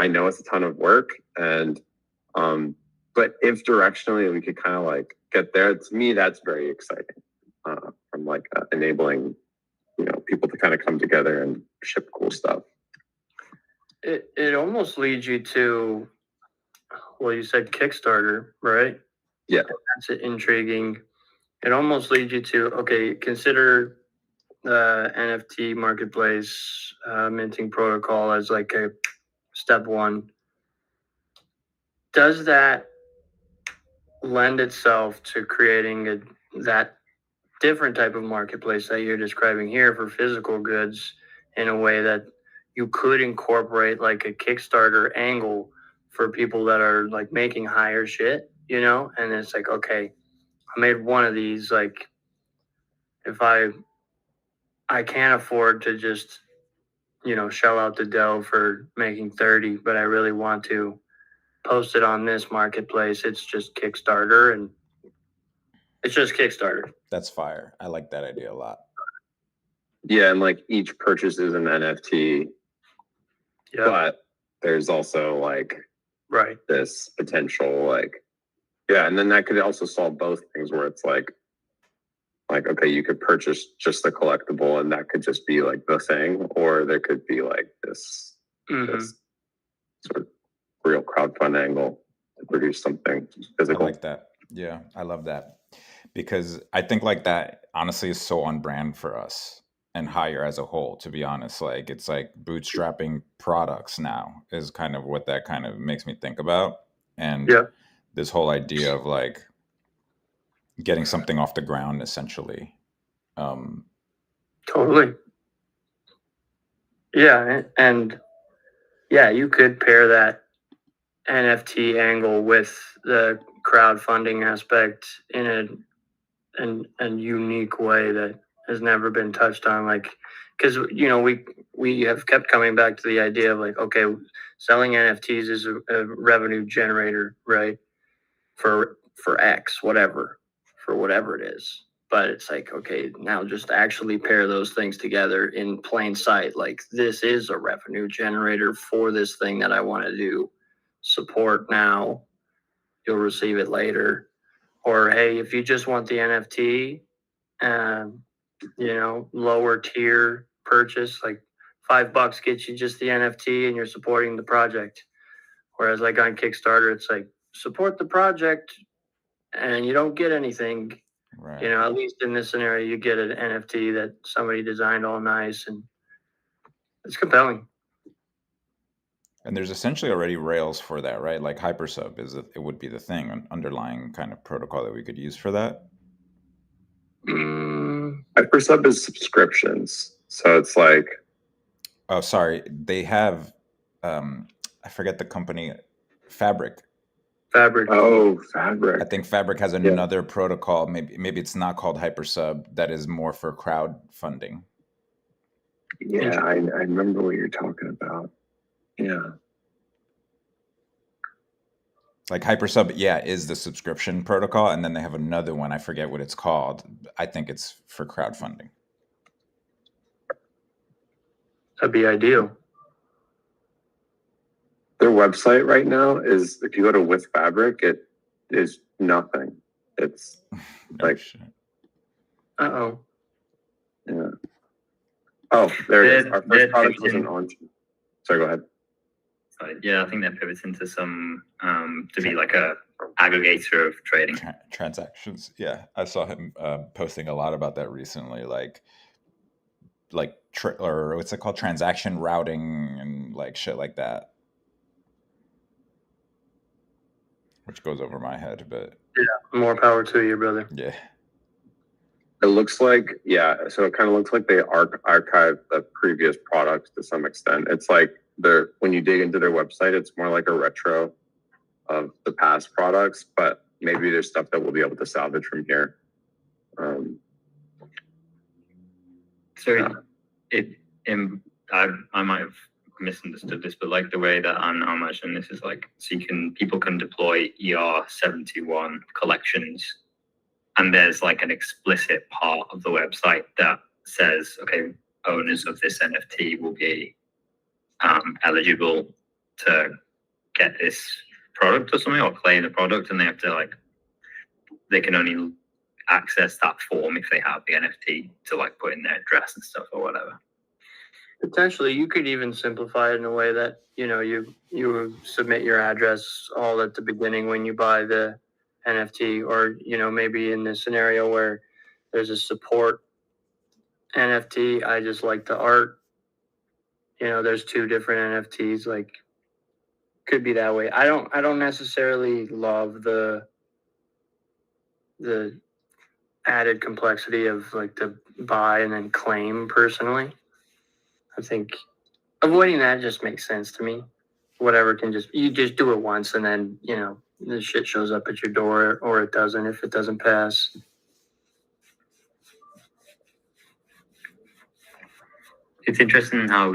Speaker 3: know it's a ton of work, and but if directionally we could kind of like get there, to me, that's very exciting. From like enabling, people to kind of come together and ship cool stuff.
Speaker 2: It almost leads you to, well, you said Kickstarter, right?
Speaker 3: Yeah.
Speaker 2: That's intriguing. It almost leads you to, okay, consider the NFT marketplace minting protocol as like a step one. Does that lend itself to creating that different type of marketplace that you're describing here for physical goods in a way that you could incorporate like a Kickstarter angle for people that are like making higher shit, and it's like, okay, I made one of these, like if I can't afford to just shell out the dough for making 30, but I really want to post it on this marketplace. It's just Kickstarter, and it's just Kickstarter.
Speaker 1: That's fire. I like that idea a lot.
Speaker 3: Yeah, and like each purchase is an NFT. Yeah. But there's also like this potential and then that could also solve both things where it's like okay, you could purchase just the collectible and that could just be like the thing, or there could be like this sort of real crowdfund angle to produce something physical.
Speaker 1: I like that. Yeah, I love that, because I think like that honestly is so on brand for us and Higher as a whole, to be honest. Like it's like bootstrapping products now is kind of what that kind of makes me think about. And this whole idea of like getting something off the ground essentially.
Speaker 2: Totally. Yeah. And yeah, you could pair that NFT angle with the crowdfunding aspect in a unique way that has never been touched on. Like, because we we have kept coming back to the idea of like, okay, selling NFTs is a revenue generator, right? For X, whatever, for whatever it is. But it's like, okay, now just actually pair those things together in plain sight. Like, this is a revenue generator for this thing that I want to do. Support now, you'll receive it later. Or, hey, if you just want the NFT, lower tier purchase, like $5 gets you just the NFT and you're supporting the project. Whereas like on Kickstarter, it's like, support the project and you don't get anything.
Speaker 1: Right.
Speaker 2: At least in this scenario, you get an NFT that somebody designed all nice, and it's compelling.
Speaker 1: And there's essentially already Rails for that, right? Like HyperSub it would be the thing, an underlying kind of protocol that we could use for that.
Speaker 3: HyperSub is subscriptions, so it's like.
Speaker 1: Oh, sorry, they have. I forget the company, Fabric.
Speaker 3: Oh, Fabric.
Speaker 1: I think Fabric has another protocol. Maybe it's not called HyperSub. That is more for crowdfunding.
Speaker 3: Yeah, I remember what you're talking about. Yeah.
Speaker 1: Like HyperSub, is the subscription protocol, and then they have another one. I forget what it's called. I think it's for crowdfunding.
Speaker 2: That'd be ideal.
Speaker 3: Their website right now is, if you go to With Fabric, it is nothing. It's like,
Speaker 2: uh-oh.
Speaker 3: Yeah. Oh, there it is. Our first product was an on. Sorry, go ahead.
Speaker 4: Yeah, I think they're pivoting to some to be like a aggregator of trading
Speaker 1: transactions. Yeah, I saw him posting a lot about that recently, like or what's it called, transaction routing and like shit like that, which goes over my head. But
Speaker 2: yeah, more power to you, brother.
Speaker 1: Yeah.
Speaker 3: It looks like, so it kind of looks like they archived the previous products to some extent. It's like when you dig into their website, it's more like a retro of the past products, but maybe there's stuff that we'll be able to salvage from here.
Speaker 4: I might have misunderstood this, but like the way that I'm now imagining this is like, so people can deploy ER71 collections, and there's like an explicit part of the website that says, okay, owners of this NFT will be eligible to get this product or something, or claim the product, and they can only access that form if they have the NFT to like put in their address and stuff or whatever.
Speaker 2: Potentially, you could even simplify it in a way that, you submit your address all at the beginning when you buy the NFT, or, maybe in the scenario where there's a support NFT, I just like the art. There's 2 different NFTs, like, could be that way. I don't necessarily love the added complexity of like the buy and then claim personally. I think avoiding that just makes sense to me. Whatever you just do it once, and then, the shit shows up at your door, or it doesn't if it doesn't pass.
Speaker 4: It's interesting how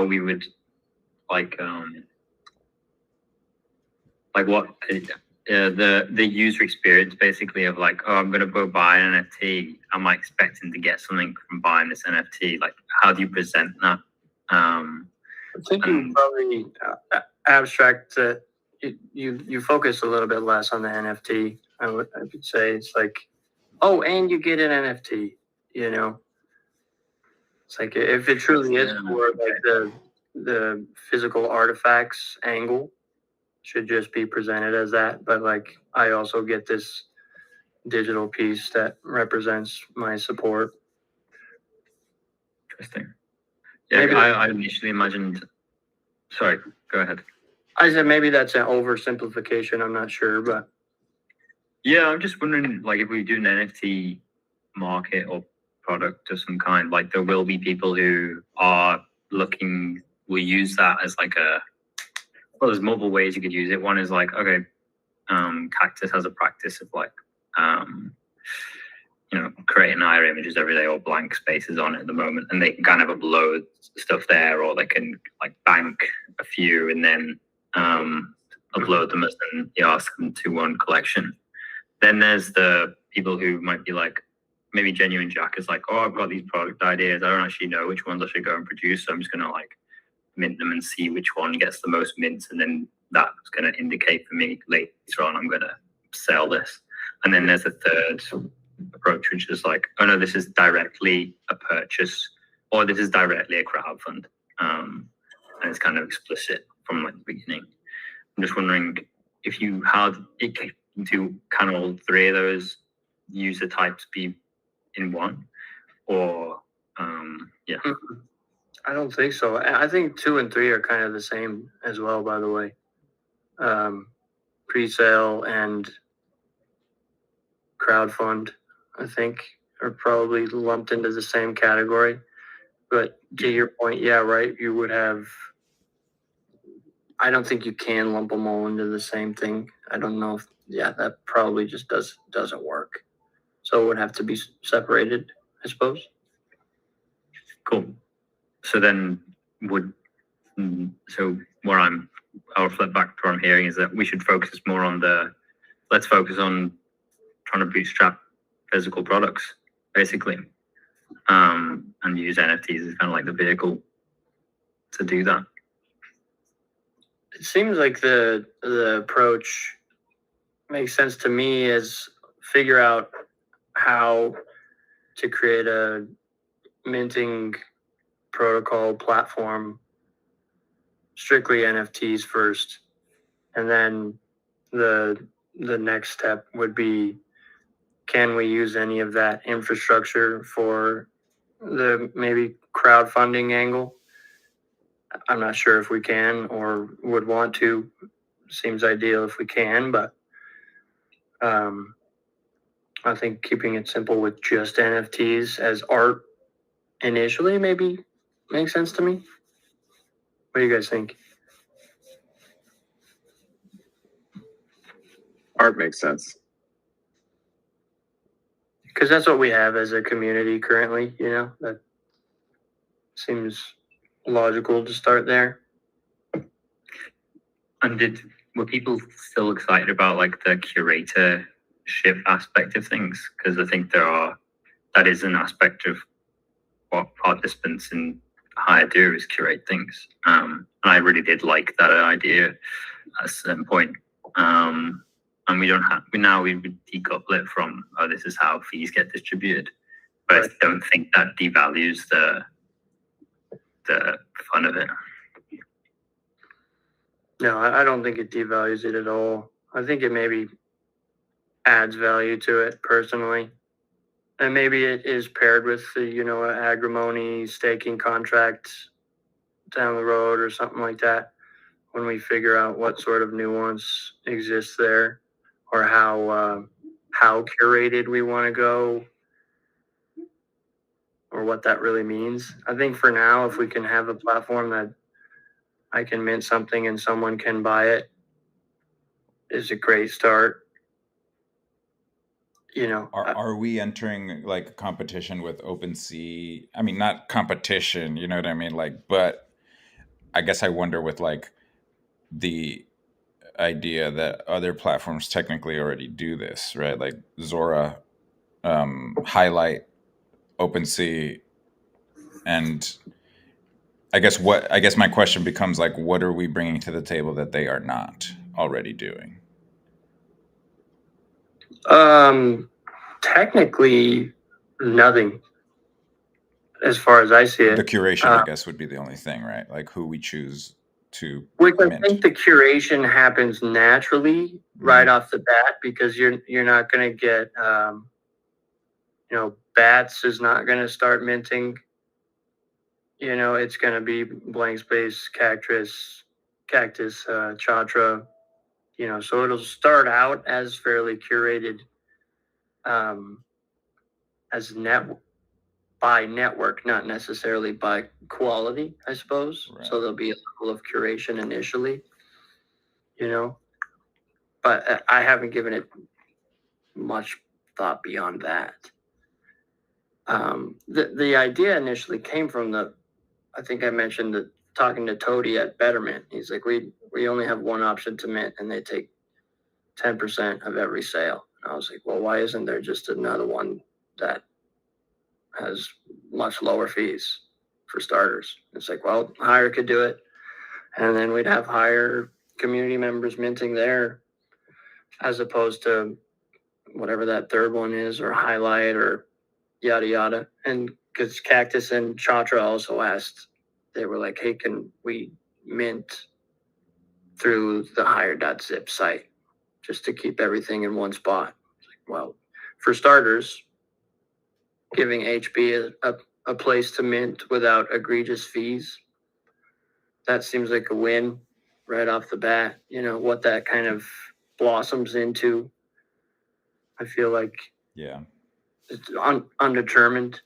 Speaker 4: we would like what the user experience basically of like, oh, I'm going to go buy an NFT. Am I expecting to get something from buying this NFT? Like, how do you present that?
Speaker 2: I think you probably abstract that. You focus a little bit less on the NFT. I would say it's like, oh, and you get an NFT. It's like, if it truly is for like the physical artifacts angle, should just be presented as that. But like, I also get this digital piece that represents my support.
Speaker 4: Interesting. Yeah, I initially imagined. Sorry, go ahead.
Speaker 2: I said maybe that's an oversimplification. I'm not sure, but
Speaker 4: yeah, I'm just wondering, like, if we do an NFT market or product of some kind, like, there will be people who will use that as like there's multiple ways you could use it. One is like, okay, Cactus has a practice of like, creating higher images every day or blank spaces on it at the moment, and they can kind of upload stuff there, or they can like bank a few and then upload them as an ERC to one collection. Then there's the people who might be like, maybe Genuine Jack is like, oh, I've got these product ideas. I don't actually know which ones I should go and produce. So I'm just going to like mint them and see which one gets the most mints. And then that's going to indicate for me later on, I'm going to sell this. And then there's a third approach, which is like, oh no, this is directly a purchase, or this is directly a crowdfund. And it's kind of explicit from like the beginning. I'm just wondering if you had it to kind of all three of those user types be in one, or yeah.
Speaker 2: I don't think so. I think 2 and 3 are kind of the same as well, by the way. Pre-sale and crowdfund, I think, are probably lumped into the same category. But to your point, yeah, right, you would have, I don't think you can lump them all into the same thing. I don't know if, that probably just doesn't work. So it would have to be separated, I suppose.
Speaker 4: Cool. So then I'll flip back to what I'm hearing is that we should focus more on let's focus on trying to bootstrap physical products, basically, and use NFTs as kind of like the vehicle to do that.
Speaker 2: It seems like the approach makes sense to me, is figure out how to create a minting protocol platform, strictly NFTs first, and then the next step would be, can we use any of that infrastructure for the maybe crowdfunding angle? I'm not sure if we can or would want to. Seems ideal if we can, but I think keeping it simple with just NFTs as art initially maybe makes sense to me. What do you guys think?
Speaker 3: Art makes sense.
Speaker 2: Because that's what we have as a community currently, that seems logical to start there.
Speaker 4: And were people still excited about like the curatorship aspect of things? Because I think that is an aspect of what participants in Higher do, is curate things. And I really did like that idea at a certain point. And we would decouple it from, this is how fees get distributed. But right. I don't think that devalues the fun of it.
Speaker 2: No, I don't think it devalues it at all. I think it maybe adds value to it personally. And maybe it is paired with an agrimony staking contract down the road or something like that, when we figure out what sort of nuance exists there, or how curated we want to go, or what that really means. I think for now, if we can have a platform that I can mint something and someone can buy it, is a great start.
Speaker 1: Are we entering like a competition with OpenSea? I mean, not competition, you know what I mean? Like, but I guess I wonder with like the idea that other platforms technically already do this, right? Like Zora, Highlight, OpenSea, and I guess my question becomes like, what are we bringing to the table that they are not already doing?
Speaker 2: Technically, nothing, as far as I see it.
Speaker 1: The curation, I guess, would be the only thing, right? Like who we choose to
Speaker 2: which
Speaker 1: mint.
Speaker 2: I think the curation happens naturally right off the bat, because you're not going to get, Bats is not going to start minting. It's going to be blank space, cactus, chatra. So it'll start out as fairly curated, as by network, not necessarily by quality, I suppose. Right. So there'll be a level of curation initially, but I haven't given it much thought beyond that. The idea initially came from I think I mentioned that talking to Toady at Betterment. He's like, we only have one option to mint, and they take 10% of every sale. And I was like, well, why isn't there just another one that has much lower fees for starters? It's like, well, Higher could do it, and then we'd have Higher community members minting there, as opposed to whatever that third one is, or Highlight, or yada yada. And because Cactus and Chatra also asked, they were like, hey, can we mint through the Higher.zip site just to keep everything in one spot? Well, for starters, giving HB a place to mint without egregious fees, that seems like a win right off the bat. What that kind of blossoms into, I feel like it's undetermined.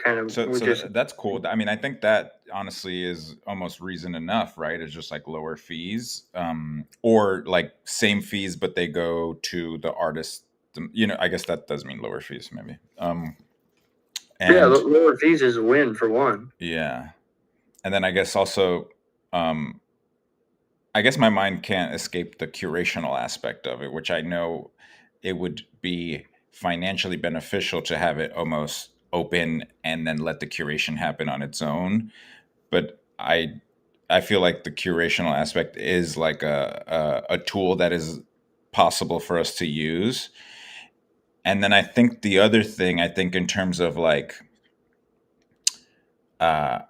Speaker 2: Kind of.
Speaker 1: So that's cool. I mean, I think that honestly is almost reason enough, right? It's just like lower fees, or like same fees, but they go to the artist. I guess that does mean lower fees, maybe.
Speaker 2: Lower fees is a win for one.
Speaker 1: Yeah, and then I guess also, I guess my mind can't escape the curational aspect of it, which I know it would be financially beneficial to have it almost open and then let the curation happen on its own. But I feel like the curational aspect is like a tool that is possible for us to use. And then I think the other thing, I think in terms of like our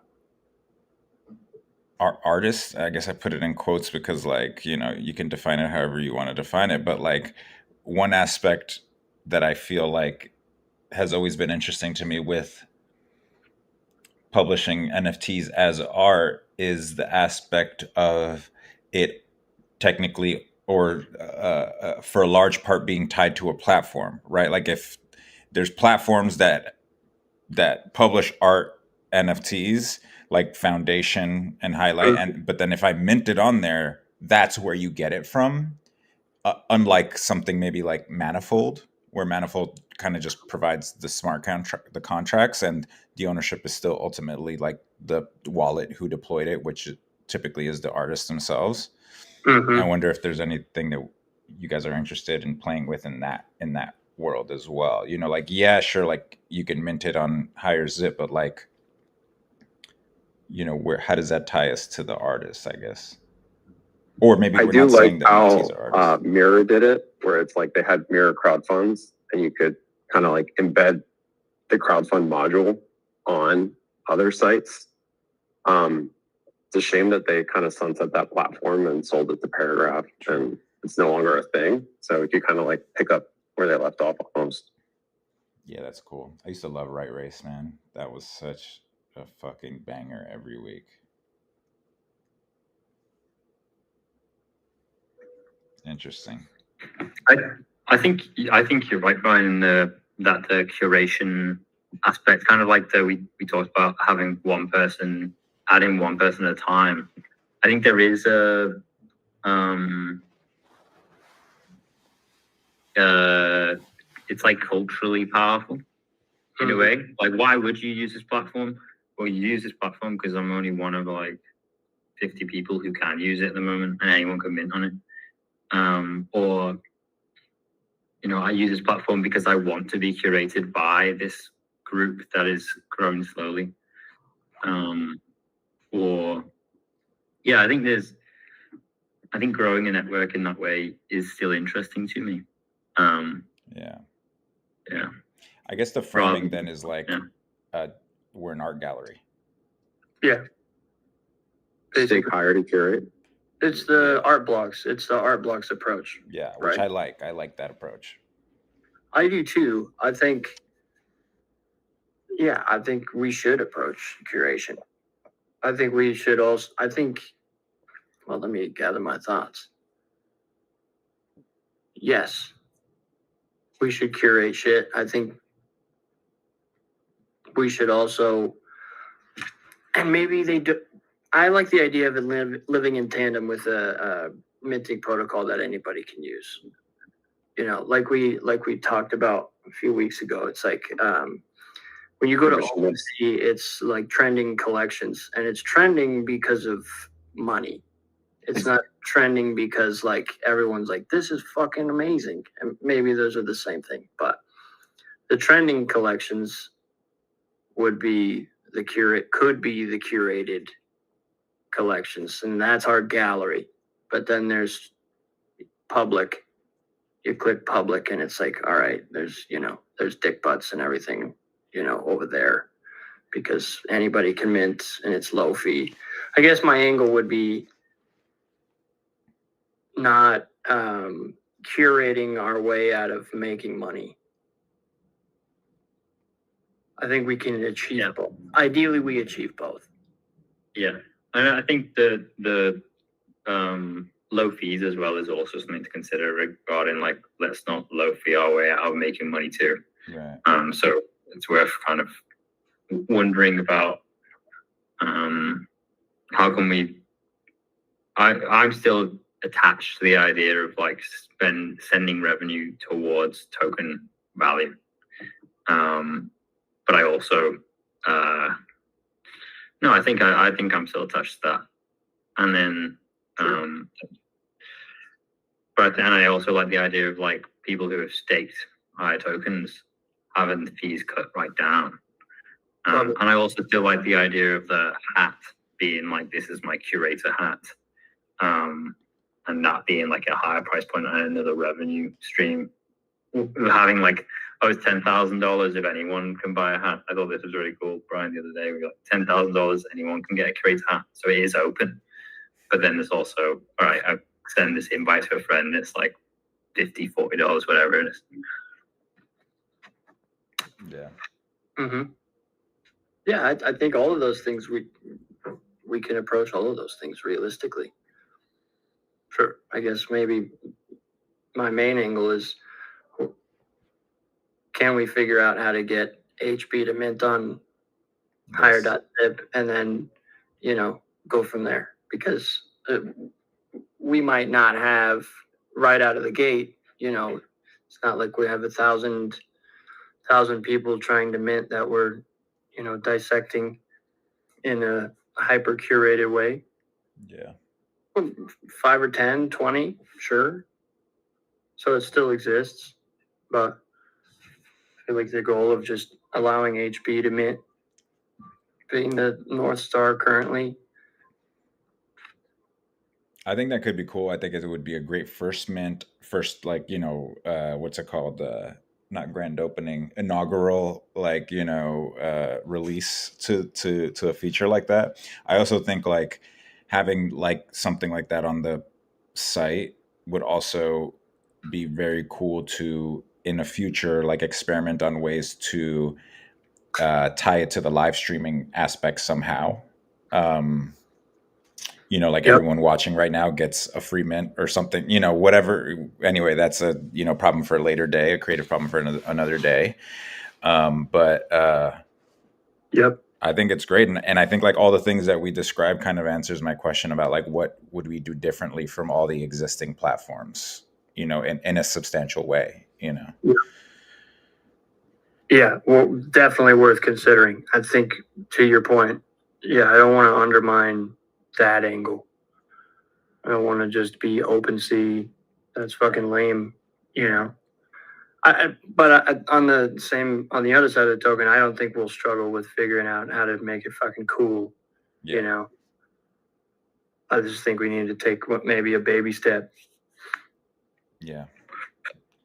Speaker 1: artists, I guess I put it in quotes because like, you can define it however you want to define it. But like one aspect that I feel like has always been interesting to me with publishing NFTs as art is the aspect of it technically or for a large part being tied to a platform, right? Like if there's platforms that publish art NFTs like Foundation and Highlight, but then if I mint it on there, that's where you get it from. Unlike something maybe like Manifold, where Manifold kind of just provides the smart the contracts, and the ownership is still ultimately like the wallet who deployed it, which typically is the artists themselves. I wonder if there's anything that you guys are interested in playing with in that world as well. Like, yeah, sure, like you can mint it on HIGHER.ZIP, but like, how does that tie us to the artist, I guess? Or maybe we're not saying that NFTs are artists.
Speaker 3: Mirror did it, where it's like they had Mirror crowdfunds, and you could kind of like embed the crowdfund module on other sites. It's a shame that they kind of sunset that platform and sold it to Paragraph, and it's no longer a thing. So you kind of like pick up where they left off almost.
Speaker 1: Yeah, that's cool. I used to love Right Race, man. That was such a fucking banger every week. Interesting.
Speaker 4: I think you're right, Brian, in that the curation aspect, kind of like we talked about having adding one person at a time. I think there is it's like culturally powerful in a way. Like, why would you use this platform? Well, you use this platform because I'm only one of like 50 people who can use it at the moment, and anyone can mint on it. Or I use this platform because I want to be curated by this group that is growing slowly. I think growing a network in that way is still interesting to me.
Speaker 1: Yeah.
Speaker 4: Yeah.
Speaker 1: I guess the framing then is like, we're an art gallery.
Speaker 2: Yeah.
Speaker 3: Take Higher to curate.
Speaker 2: It's the art blocks. It's the art blocks approach.
Speaker 1: Yeah, which I like. I like that approach.
Speaker 2: I do too. I think we should approach curation. I think we should also, well, let me gather my thoughts. Yes, we should curate shit. I think we should also, and maybe they do. I like the idea of it living in tandem with a minting protocol that anybody can use. Like we talked about a few weeks ago. It's like when you go to OpenSea, it's like trending collections, and it's trending because of money. It's not trending because like everyone's like, this is fucking amazing. And maybe those are the same thing, but the trending collections would be could be the curated collections, and that's our gallery. But then there's public. You click public and it's like, all right, there's dick butts and everything, over there, because anybody can mint and it's low fee. I guess my angle would be not curating our way out of making money. I think we can achieve both. Ideally, we achieve both.
Speaker 4: Yeah, I think the low fees as well is also something to consider regarding like, let's not low fee our way out of making money too.
Speaker 1: Right.
Speaker 4: So it's worth kind of wondering about how can we. I'm still attached to the idea of like sending revenue towards token value, but I also no, I think I'm still attached to that, and then but then I also like the idea of like people who have staked higher tokens having the fees cut right down. And I also still like the idea of the hat being like, this is my curator hat. And not being like a higher price point and another revenue stream. Having like, oh, it's $10,000 if anyone can buy a hat. I thought this was really cool, Brian, the other day. We got $10,000, anyone can get a curator hat. So it is open. But then there's also, all right, I send this invite to a friend, it's like $50, $40, whatever it is.
Speaker 1: Yeah.
Speaker 2: Mm-hmm. Yeah, I think all of those things we can approach all of those things realistically. Sure. I guess maybe my main angle is, can we figure out how to get HB to mint on HIGHER.ZIP and then, go from there? Because we might not have right out of the gate, it's not like we have 1,000 people trying to mint that we're, dissecting in a hyper curated way.
Speaker 1: Yeah.
Speaker 2: 5 or 10, 20, sure. So it still exists, but I feel like the goal of just allowing HB to mint being the North Star currently.
Speaker 1: I think that could be cool. I think it would be a great first like, what's it called? Not grand opening, inaugural, like, release to a feature like that. I also think like having like something like that on the site would also be very cool to, in the future, like experiment on ways to tie it to the live streaming aspect somehow. Like everyone watching right now gets a free mint or something, whatever. Anyway, that's a, problem for a later day, a creative problem for another day. But I think it's great. And I think like all the things that we described kind of answers my question about like, what would we do differently from all the existing platforms, in a substantial way,
Speaker 2: Yeah, well, definitely worth considering. I think, to your point, I don't want to undermine that angle. I don't want to just be OpenSea. That's fucking lame, But on the other side of the token, I don't think we'll struggle with figuring out how to make it fucking cool.
Speaker 1: Yeah.
Speaker 2: I just think we need to take maybe a baby step.
Speaker 1: Yeah.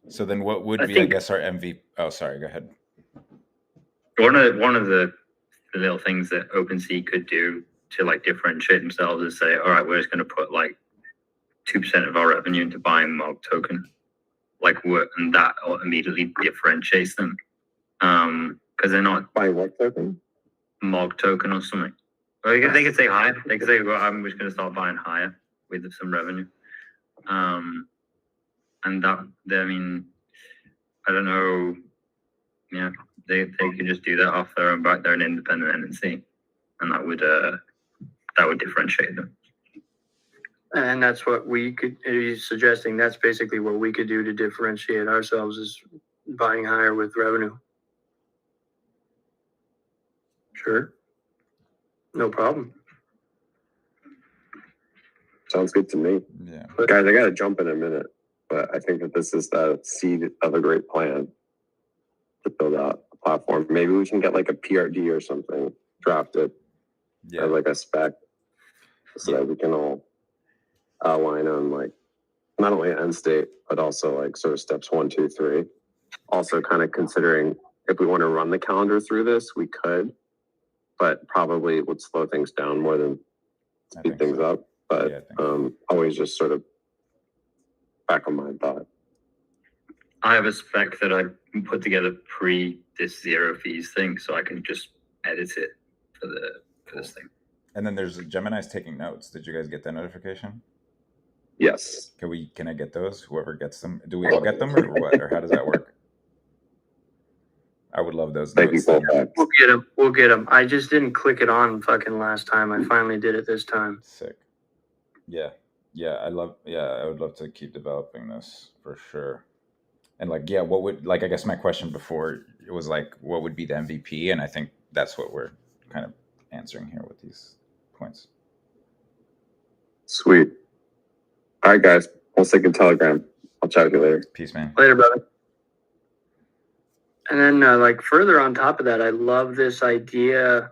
Speaker 1: So then what would be, I guess, our MVP? Oh, sorry, go ahead.
Speaker 4: One of the little things that OpenSea could do to like differentiate themselves is say, all right, we're just going to put like 2% of our revenue into buying MOG token, and that immediately differentiates them, because they're not
Speaker 3: buying what token?
Speaker 4: MOG token or something. Or they could say higher. They could say, well, I'm just going to start buying higher with some revenue, and that, I mean, I don't know. Yeah, they could just do that off their own back. They're an independent entity, and that would differentiate them.
Speaker 2: And that's what we could. He's suggesting that's basically what we could do to differentiate ourselves, is buying higher with revenue. Sure. No problem.
Speaker 3: Sounds good to me.
Speaker 1: Yeah.
Speaker 3: Guys, I got to jump in a minute, but I think that this is the seed of a great plan to build out a platform. Maybe we can get like a PRD or something drafted, or like a spec, so that we can all align on like not only end state, but also like sort of steps 1, 2, 3. Also kind of considering if we want to run the calendar through this, we could, but probably it would slow things down more than speed things up. But always just sort of back of my thought.
Speaker 4: I have a spec that I put together pre this zero fees thing, so I can just edit it for this thing.
Speaker 1: And then there's Gemini's taking notes. Did you guys get that notification?
Speaker 3: Yes.
Speaker 1: Can I get those? Whoever gets them, do we all get them, or what? Or how does that work? I would love those notes.
Speaker 2: We'll get them. We'll get them. I just didn't click it on fucking last time. I finally did it this time.
Speaker 1: Sick. Yeah. I would love to keep developing this for sure. And like, yeah, what would, like, I guess my question before, it was like, what would be the MVP? And I think that's what we're kind of answering here with these points.
Speaker 3: Sweet. All right, guys. I'll send a telegram. I'll chat with you later.
Speaker 1: Peace, man.
Speaker 2: Later, brother. And then, like, further on top of that, I love this idea.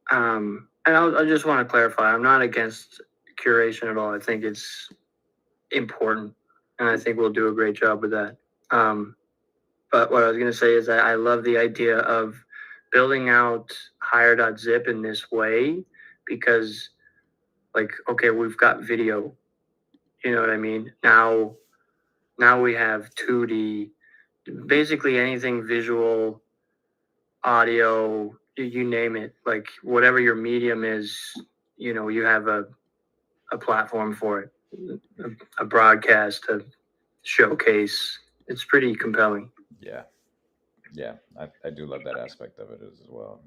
Speaker 2: And I just want to clarify, I'm not against curation at all. I think it's important, and I think we'll do a great job with that. But what I was going to say is that I love the idea of building out HIGHER.ZIP in this way, because, like, okay, we've got video. You know what I mean? Now we have 2D, basically anything visual, audio, you name it. Like, whatever your medium is, you know, you have a platform for it, a broadcast, a showcase. It's pretty compelling.
Speaker 1: Yeah, I do love that aspect of it as well.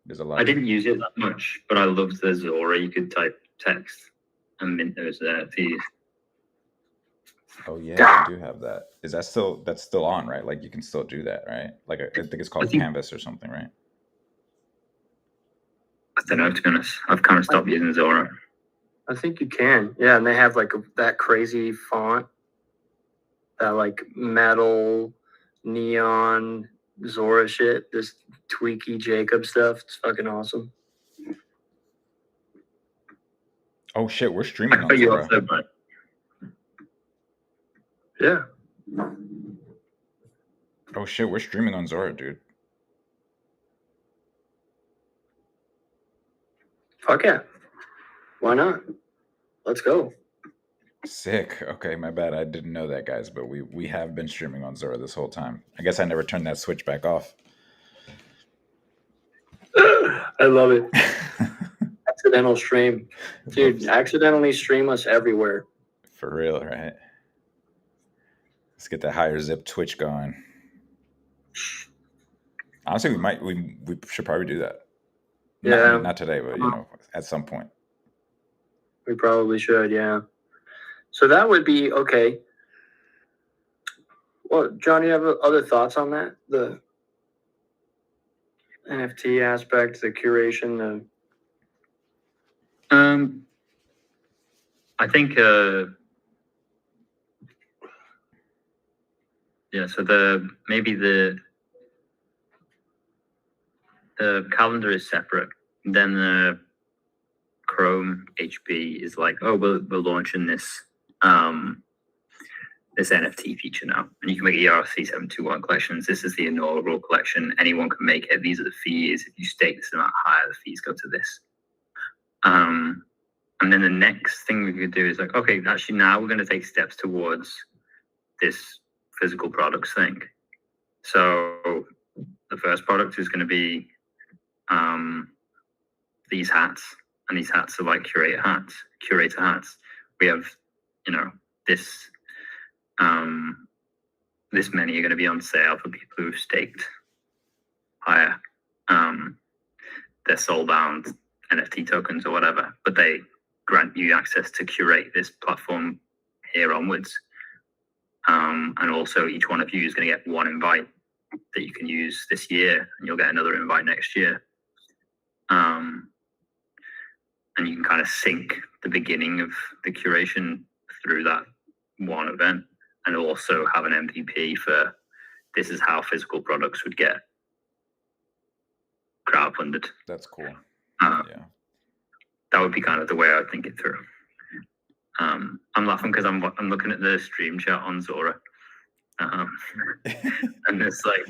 Speaker 1: There's a lot.
Speaker 4: I didn't use it that much, but I loved the Zora. You could type text and mint those fees.
Speaker 1: Oh yeah, I do have that. Is that that's still on, right? Like you can still do that, right? Like I think it's called Canvas or something, right?
Speaker 4: I don't know, to be honest. I've kind of stopped using Zora.
Speaker 2: I think you can. Yeah, and they have like that crazy font, that like metal, neon, Zora shit, this tweaky Jacob stuff. It's fucking awesome.
Speaker 1: Oh shit, we're streaming on Zora.
Speaker 2: Yeah.
Speaker 1: Oh shit, we're streaming on Zora, dude.
Speaker 2: Fuck yeah. Why not? Let's go.
Speaker 1: Sick. Okay, my bad. I didn't know that, guys, but we have been streaming on Zora this whole time. I guess I never turned that switch back off.
Speaker 2: I love it. Accidental stream. Dude, accidentally stream us everywhere.
Speaker 1: For real, right? Let's get that HIGHER.ZIP Twitch going. Honestly, we should probably do that.
Speaker 2: Yeah.
Speaker 1: Not today, but you know, at some point.
Speaker 2: We probably should, yeah. So that would be okay. Well, John, you have other thoughts on that? The NFT aspect, the curation,
Speaker 4: I think yeah, so maybe the calendar is separate. Then the Chrome HP is like, oh, we're launching this this NFT feature now, and you can make ERC 721 collections. This is the inaugural collection. Anyone can make it. These are the fees. If you stake this amount higher, the fees go to this. And then the next thing we could do is like, okay, actually now we're going to take steps towards this physical products thing. So the first product is going to be these hats, and these hats are like curator hats. We have, you know, this many are going to be on sale for people who've staked higher. They're soul-bound NFT tokens or whatever, but they grant you access to curate this platform here onwards. And also each one of you is going to get one invite that you can use this year, and you'll get another invite next year. And you can kind of sync the beginning of the curation through that one event, and also have an MVP for this is how physical products would get crowdfunded.
Speaker 1: That's cool.
Speaker 4: Yeah, that would be kind of the way I would think it through. I'm laughing because I'm looking at the stream chat on Zora, and it's like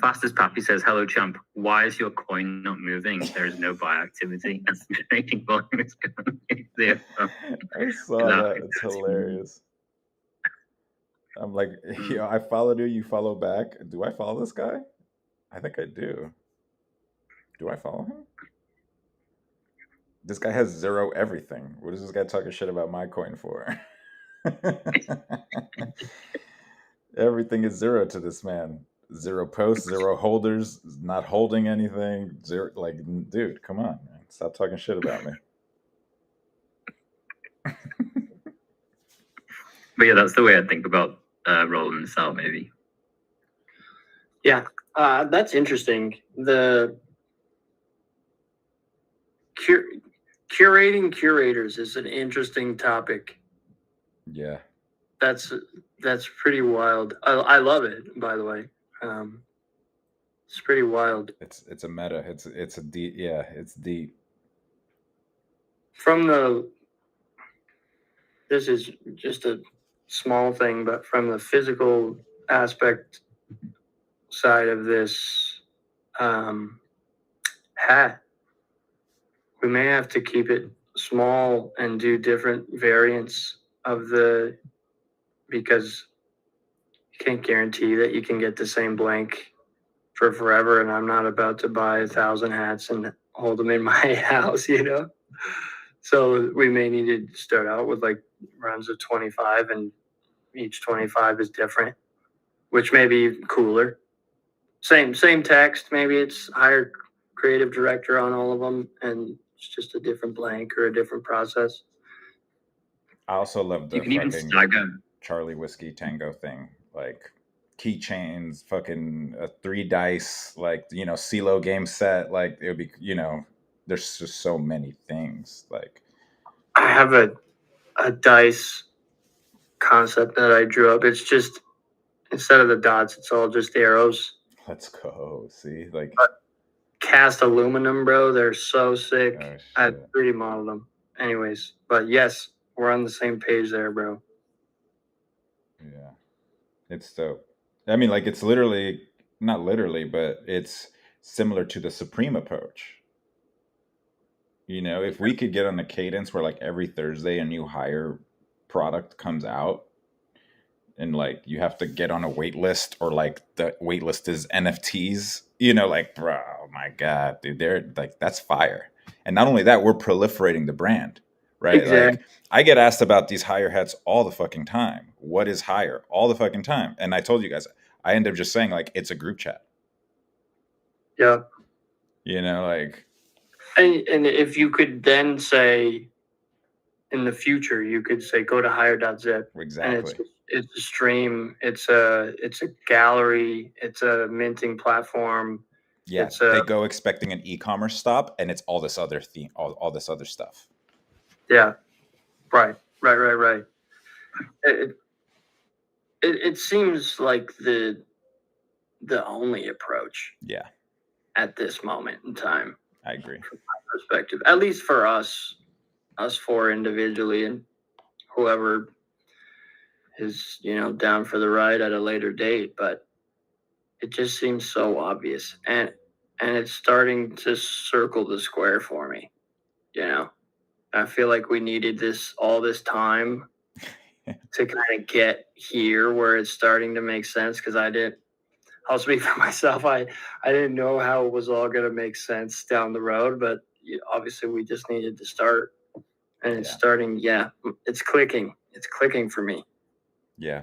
Speaker 4: Fastest Pappy says, "Hello, champ. Why is your coin not moving? There is no buy activity. And the trading volume is going zero."
Speaker 1: I saw that. It's hilarious. I'm like, I followed you. You follow back. Do I follow this guy? I think I do. Do I follow him? This guy has 0 everything. What is this guy talking shit about my coin for? Everything is 0 to this man. 0 posts, 0 holders, not holding anything. 0, like, dude, come on, man. Stop talking shit about me.
Speaker 4: But yeah, that's the way I think about rolling this out, maybe.
Speaker 2: Yeah, that's interesting. The curating curators is an interesting topic.
Speaker 1: Yeah,
Speaker 2: that's pretty wild. I love it, by the way. It's pretty wild.
Speaker 1: It's a meta. It's a deep. Yeah, it's deep.
Speaker 2: This is just a small thing, but from the physical aspect side of this hat, we may have to keep it small and do different variants of because you can't guarantee that you can get the same blank for forever, and I'm not about to buy 1,000 hats and hold them in my house, So we may need to start out with like runs of 25, and each 25 is different, which may be cooler. Same text, maybe it's higher creative director on all of them, and it's just a different blank or a different process.
Speaker 1: I also love the fucking Charlie Whiskey Tango thing, like keychains, fucking 3 dice, like CeeLo game set. Like it would be, there's just so many things. Like
Speaker 2: I have a dice concept that I drew up. It's just instead of the dots, it's all just arrows.
Speaker 1: Let's go. See, like
Speaker 2: cast aluminum, bro. They're so sick. Oh, I 3D modeled them. Anyways, but yes, we're on the same page there, bro.
Speaker 1: Yeah, it's dope. I mean, like it's literally not literally, but it's similar to the Supreme approach. If we could get on a cadence where like every Thursday a new higher product comes out, and like you have to get on a wait list, or like the wait list is NFTs, like, bro, oh my God, dude, they're like, that's fire. And not only that, we're proliferating the brand, right? Exactly. Like I get asked about these higher hats all the fucking time. What is higher? All the fucking time. And I told you guys, I end up just saying like, it's a group chat.
Speaker 2: Yeah.
Speaker 1: Like.
Speaker 2: And if you could then say, in the future, you could say, go to HIGHER.ZIP.
Speaker 1: Exactly.
Speaker 2: And it's a stream. It's a gallery. It's a minting platform.
Speaker 1: Yeah, they go expecting an e-commerce stop, and it's all this other theme, all this other stuff.
Speaker 2: Yeah, right. It seems like the only approach.
Speaker 1: Yeah.
Speaker 2: At this moment in time.
Speaker 1: I agree.
Speaker 2: From my perspective, at least for us 4 individually, and whoever is down for the ride at a later date. But it just seems so obvious, and it's starting to circle the square for me. I feel like we needed all this time to kind of get here where it's starting to make sense, because I'll speak for myself. I didn't know how it was all going to make sense down the road, but obviously we just needed to start, and it's starting. Yeah, it's clicking. It's clicking for me.
Speaker 1: Yeah.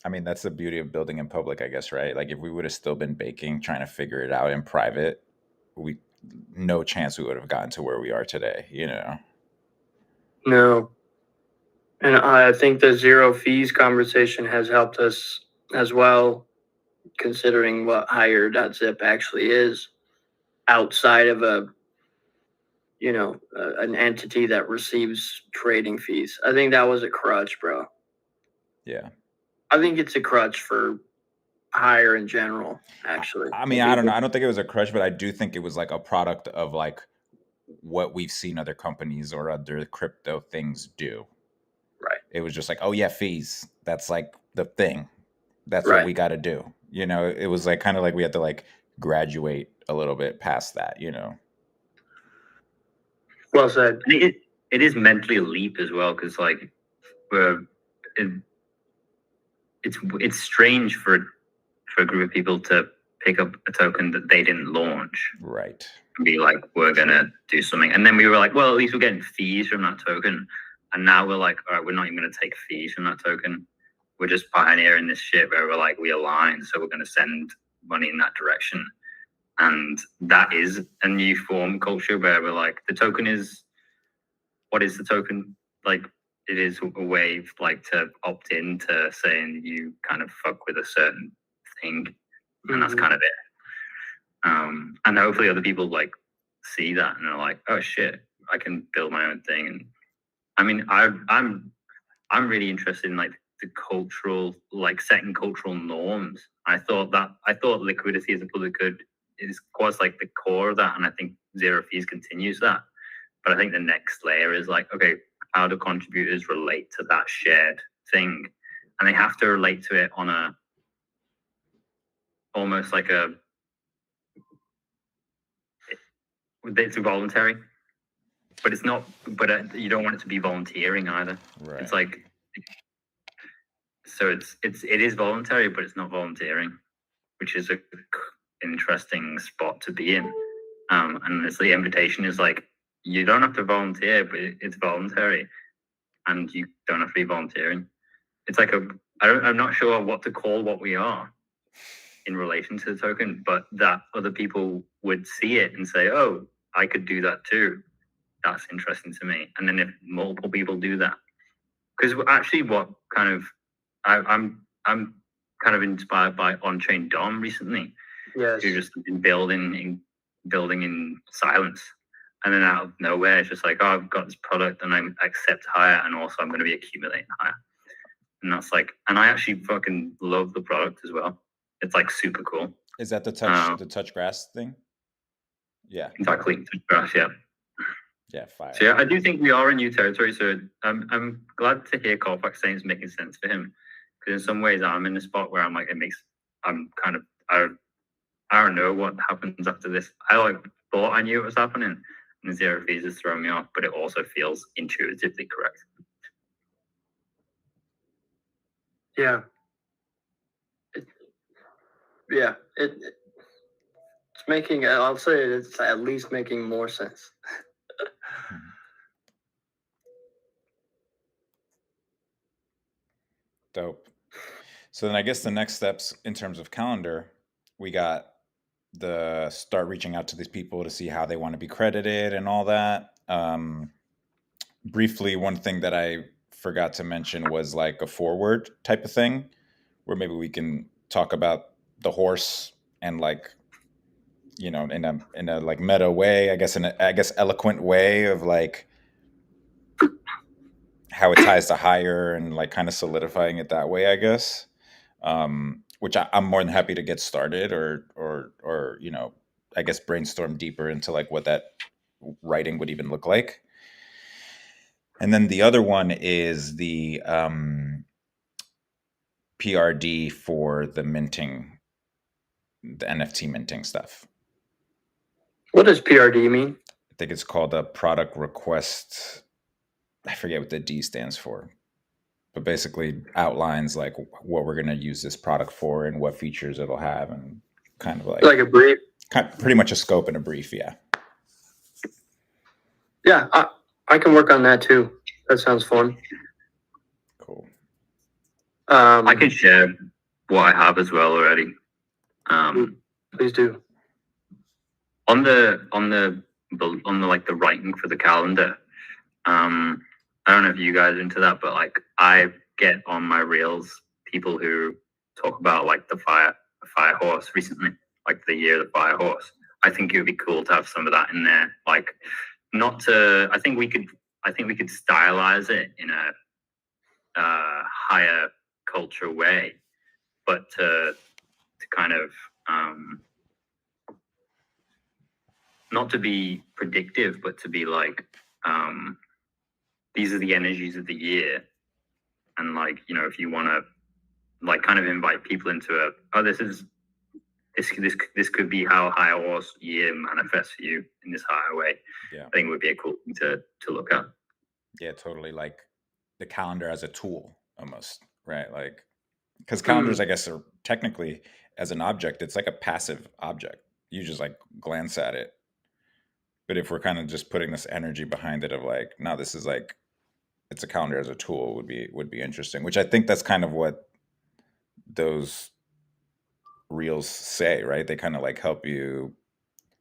Speaker 1: I mean, that's the beauty of building in public, I guess, right? Like if we would have still been baking, trying to figure it out in private, no chance we would have gotten to where we are today,
Speaker 2: No. And I think the 0 fees conversation has helped us as well. considering what higher.zip actually is outside of an entity that receives trading fees. I think that was a crutch, bro.
Speaker 1: Yeah.
Speaker 2: I think it's a crutch for Higher in general, actually.
Speaker 1: I mean, I don't know. I don't think it was a crutch, but I do think it was like a product of like what we've seen other companies or other crypto things do.
Speaker 2: Right.
Speaker 1: It was just like, oh yeah, fees. That's like the thing. That's
Speaker 2: Right.
Speaker 1: what we got to do. You know, it was like kind of like we had to like graduate a little bit past that, you know.
Speaker 2: Well said.
Speaker 4: It is mentally a leap as well, because like it's strange for a group of people to pick up a token that they didn't launch,
Speaker 1: right,
Speaker 4: and be like, we're gonna do something, and then we were like, well, at least we're getting fees from that token, and now we're like, all right, we're not even gonna take fees from that token. We're just pioneering this shit where we're like, we align, so we're gonna send money in that direction. And that is a new form culture where we're like, the token is, what is the token? Like, it is a way like to opt in to saying you kind of fuck with a certain thing, and that's kind of it. And hopefully other people like see that and are like, oh shit, I can build my own thing. And I mean, I'm really interested in like the cultural, like setting cultural norms. I thought liquidity as a public good is quite like the core of that, and I think zero fees continues that. But I think the next layer is like, okay, how do contributors relate to that shared thing? And they have to relate to it on a almost like it's voluntary, but it's not. But you don't want it to be volunteering either.
Speaker 1: right.
Speaker 4: It's like, so it is voluntary, but it's not volunteering, which is a interesting spot to be in. And it's the invitation is like, you don't have to volunteer, but it's voluntary, and you don't have to be volunteering. It's like I'm not sure what to call what we are in relation to the token, but that other people would see it and say, oh, I could do that too. That's interesting to me. And then if multiple people do that, because actually what kind of, I'm kind of inspired by On-Chain Dom recently.
Speaker 2: Yes.
Speaker 4: Who just been building in silence. And then out of nowhere, it's just like, oh, I've got this product and I accept higher, and also I'm going to be accumulating higher. And that's like, and I actually fucking love the product as well. It's like super cool.
Speaker 1: Is that the touch grass thing? Yeah,
Speaker 4: exactly. Touch grass, yeah.
Speaker 1: Yeah, fire.
Speaker 4: So yeah, I do think we are in new territory. So I'm glad to hear Colfax saying it's making sense for him, because in some ways I'm in a spot where I'm like, I'm kind of, I don't know what happens after this. I like thought I knew it was happening, and zero fees is throwing me off, but it also feels intuitively correct.
Speaker 2: Yeah. It's making, I'll say it's at least making more sense.
Speaker 1: Dope. So then I guess the next steps in terms of calendar, we got the start reaching out to these people to see how they want to be credited and all that. Briefly, one thing that I forgot to mention was like a forward type of thing, where maybe we can talk about the horse and like, you know, in a like meta way, I guess eloquent way of like how it ties to higher and like kind of solidifying it that way, I guess. Which I'm more than happy to get started or you know, I guess brainstorm deeper into like what that writing would even look like. And then the other one is the PRD for the minting, the NFT minting stuff.
Speaker 2: What does PRD mean?
Speaker 1: I think it's called a product request. I forget what the D stands for, but basically outlines like what we're going to use this product for and what features it'll have, and kind of like
Speaker 2: a brief.
Speaker 1: Pretty much a scope and a brief, yeah.
Speaker 2: Yeah, I can work on that too. That sounds fun.
Speaker 1: Cool.
Speaker 4: I can share what I have as well already.
Speaker 2: Please do.
Speaker 4: On the like the writing for the calendar. I don't know if you guys are into that, but like I get on my reels people who talk about like the fire horse recently, like the year of the fire horse. I think it would be cool to have some of that in there. Like, not to. I think we could stylize it in a higher culture way, but to kind of not to be predictive, but to be like, these are the energies of the year, and like, you know, if you want to like kind of invite people into this could be how higher horse year manifests for you in this higher way.
Speaker 1: Yeah,
Speaker 4: I think it would be a cool thing to look at.
Speaker 1: Yeah, totally. Like the calendar as a tool, almost, right? Like, because calendars, I guess, are technically as an object, it's like a passive object. You just like glance at it. But if we're kind of just putting this energy behind it of like, no, this is like, it's a calendar as a tool would be interesting. Which I think that's kind of what those reels say, right? They kind of like help you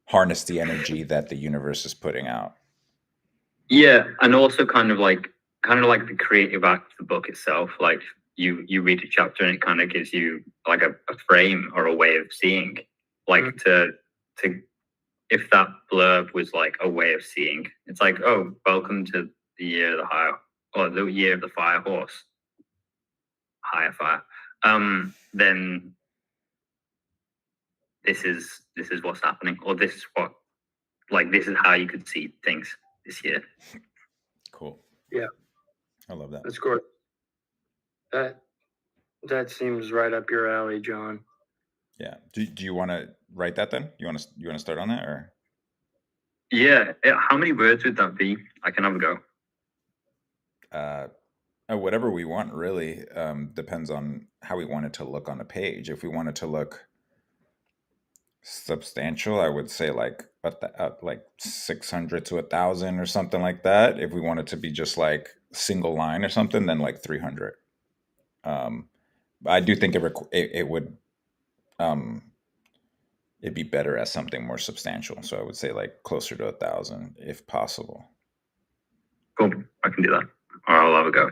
Speaker 1: harness the energy that the universe is putting out.
Speaker 4: Yeah, and also kind of like the creative act of the book itself. Like you read a chapter and it kind of gives you like a frame or a way of seeing. Like to if that blurb was like a way of seeing, it's like, oh, welcome to the year of the higher, or the year of the fire horse, higher fire. Then this is what's happening, or this is what, like, this is how you could see things this year.
Speaker 1: Cool.
Speaker 2: Yeah,
Speaker 1: I love that.
Speaker 2: That's good. That seems right up your alley, John.
Speaker 1: Yeah. Do you want to write that then? You want to start on that, or?
Speaker 4: Yeah. How many words would that be? I can have a go.
Speaker 1: Whatever we want, really. Depends on how we want it to look on a page. If we want it to look substantial, I would say like like 600 to 1,000 or something like that. If we want it to be just like single line or something, then like 300. I do think it would it'd be better as something more substantial. So I would say like closer to 1,000 if possible.
Speaker 4: Cool, I can do that. Or I'll have a go.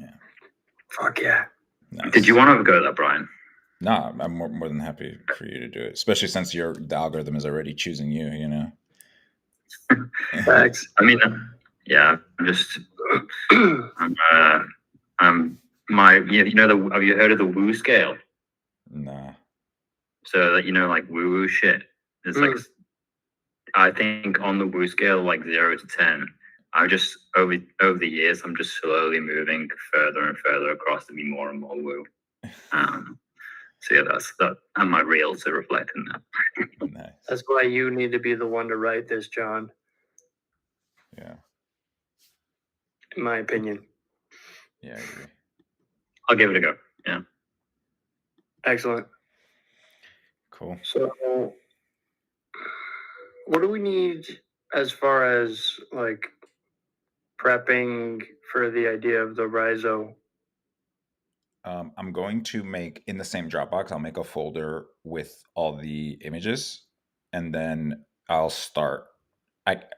Speaker 1: Yeah.
Speaker 2: Fuck yeah.
Speaker 4: Nice. Did you want to have a go at that, Brian?
Speaker 1: No, I'm more than happy for you to do it, especially since the algorithm is already choosing you, you know?
Speaker 2: Thanks.
Speaker 4: I mean, yeah, I'm just, you know, have you heard of the woo scale?
Speaker 1: Nah.
Speaker 4: So that, you know, like woo shit. There's like, I think on the woo scale, like 0 to 10, I just, over the years, I'm just slowly moving further and further across to be more and more woo. So yeah, that's that, and my reels are reflecting that.
Speaker 1: Nice.
Speaker 2: That's why you need to be the one to write this, John.
Speaker 1: Yeah.
Speaker 2: In my opinion.
Speaker 1: Yeah, I agree.
Speaker 4: I'll give it a go. Yeah.
Speaker 2: Excellent.
Speaker 1: Cool.
Speaker 2: So, what do we need as far as like prepping for the idea of the Rhizo?
Speaker 1: I'm going to make, in the same Dropbox, I'll make a folder with all the images, and then I'll start.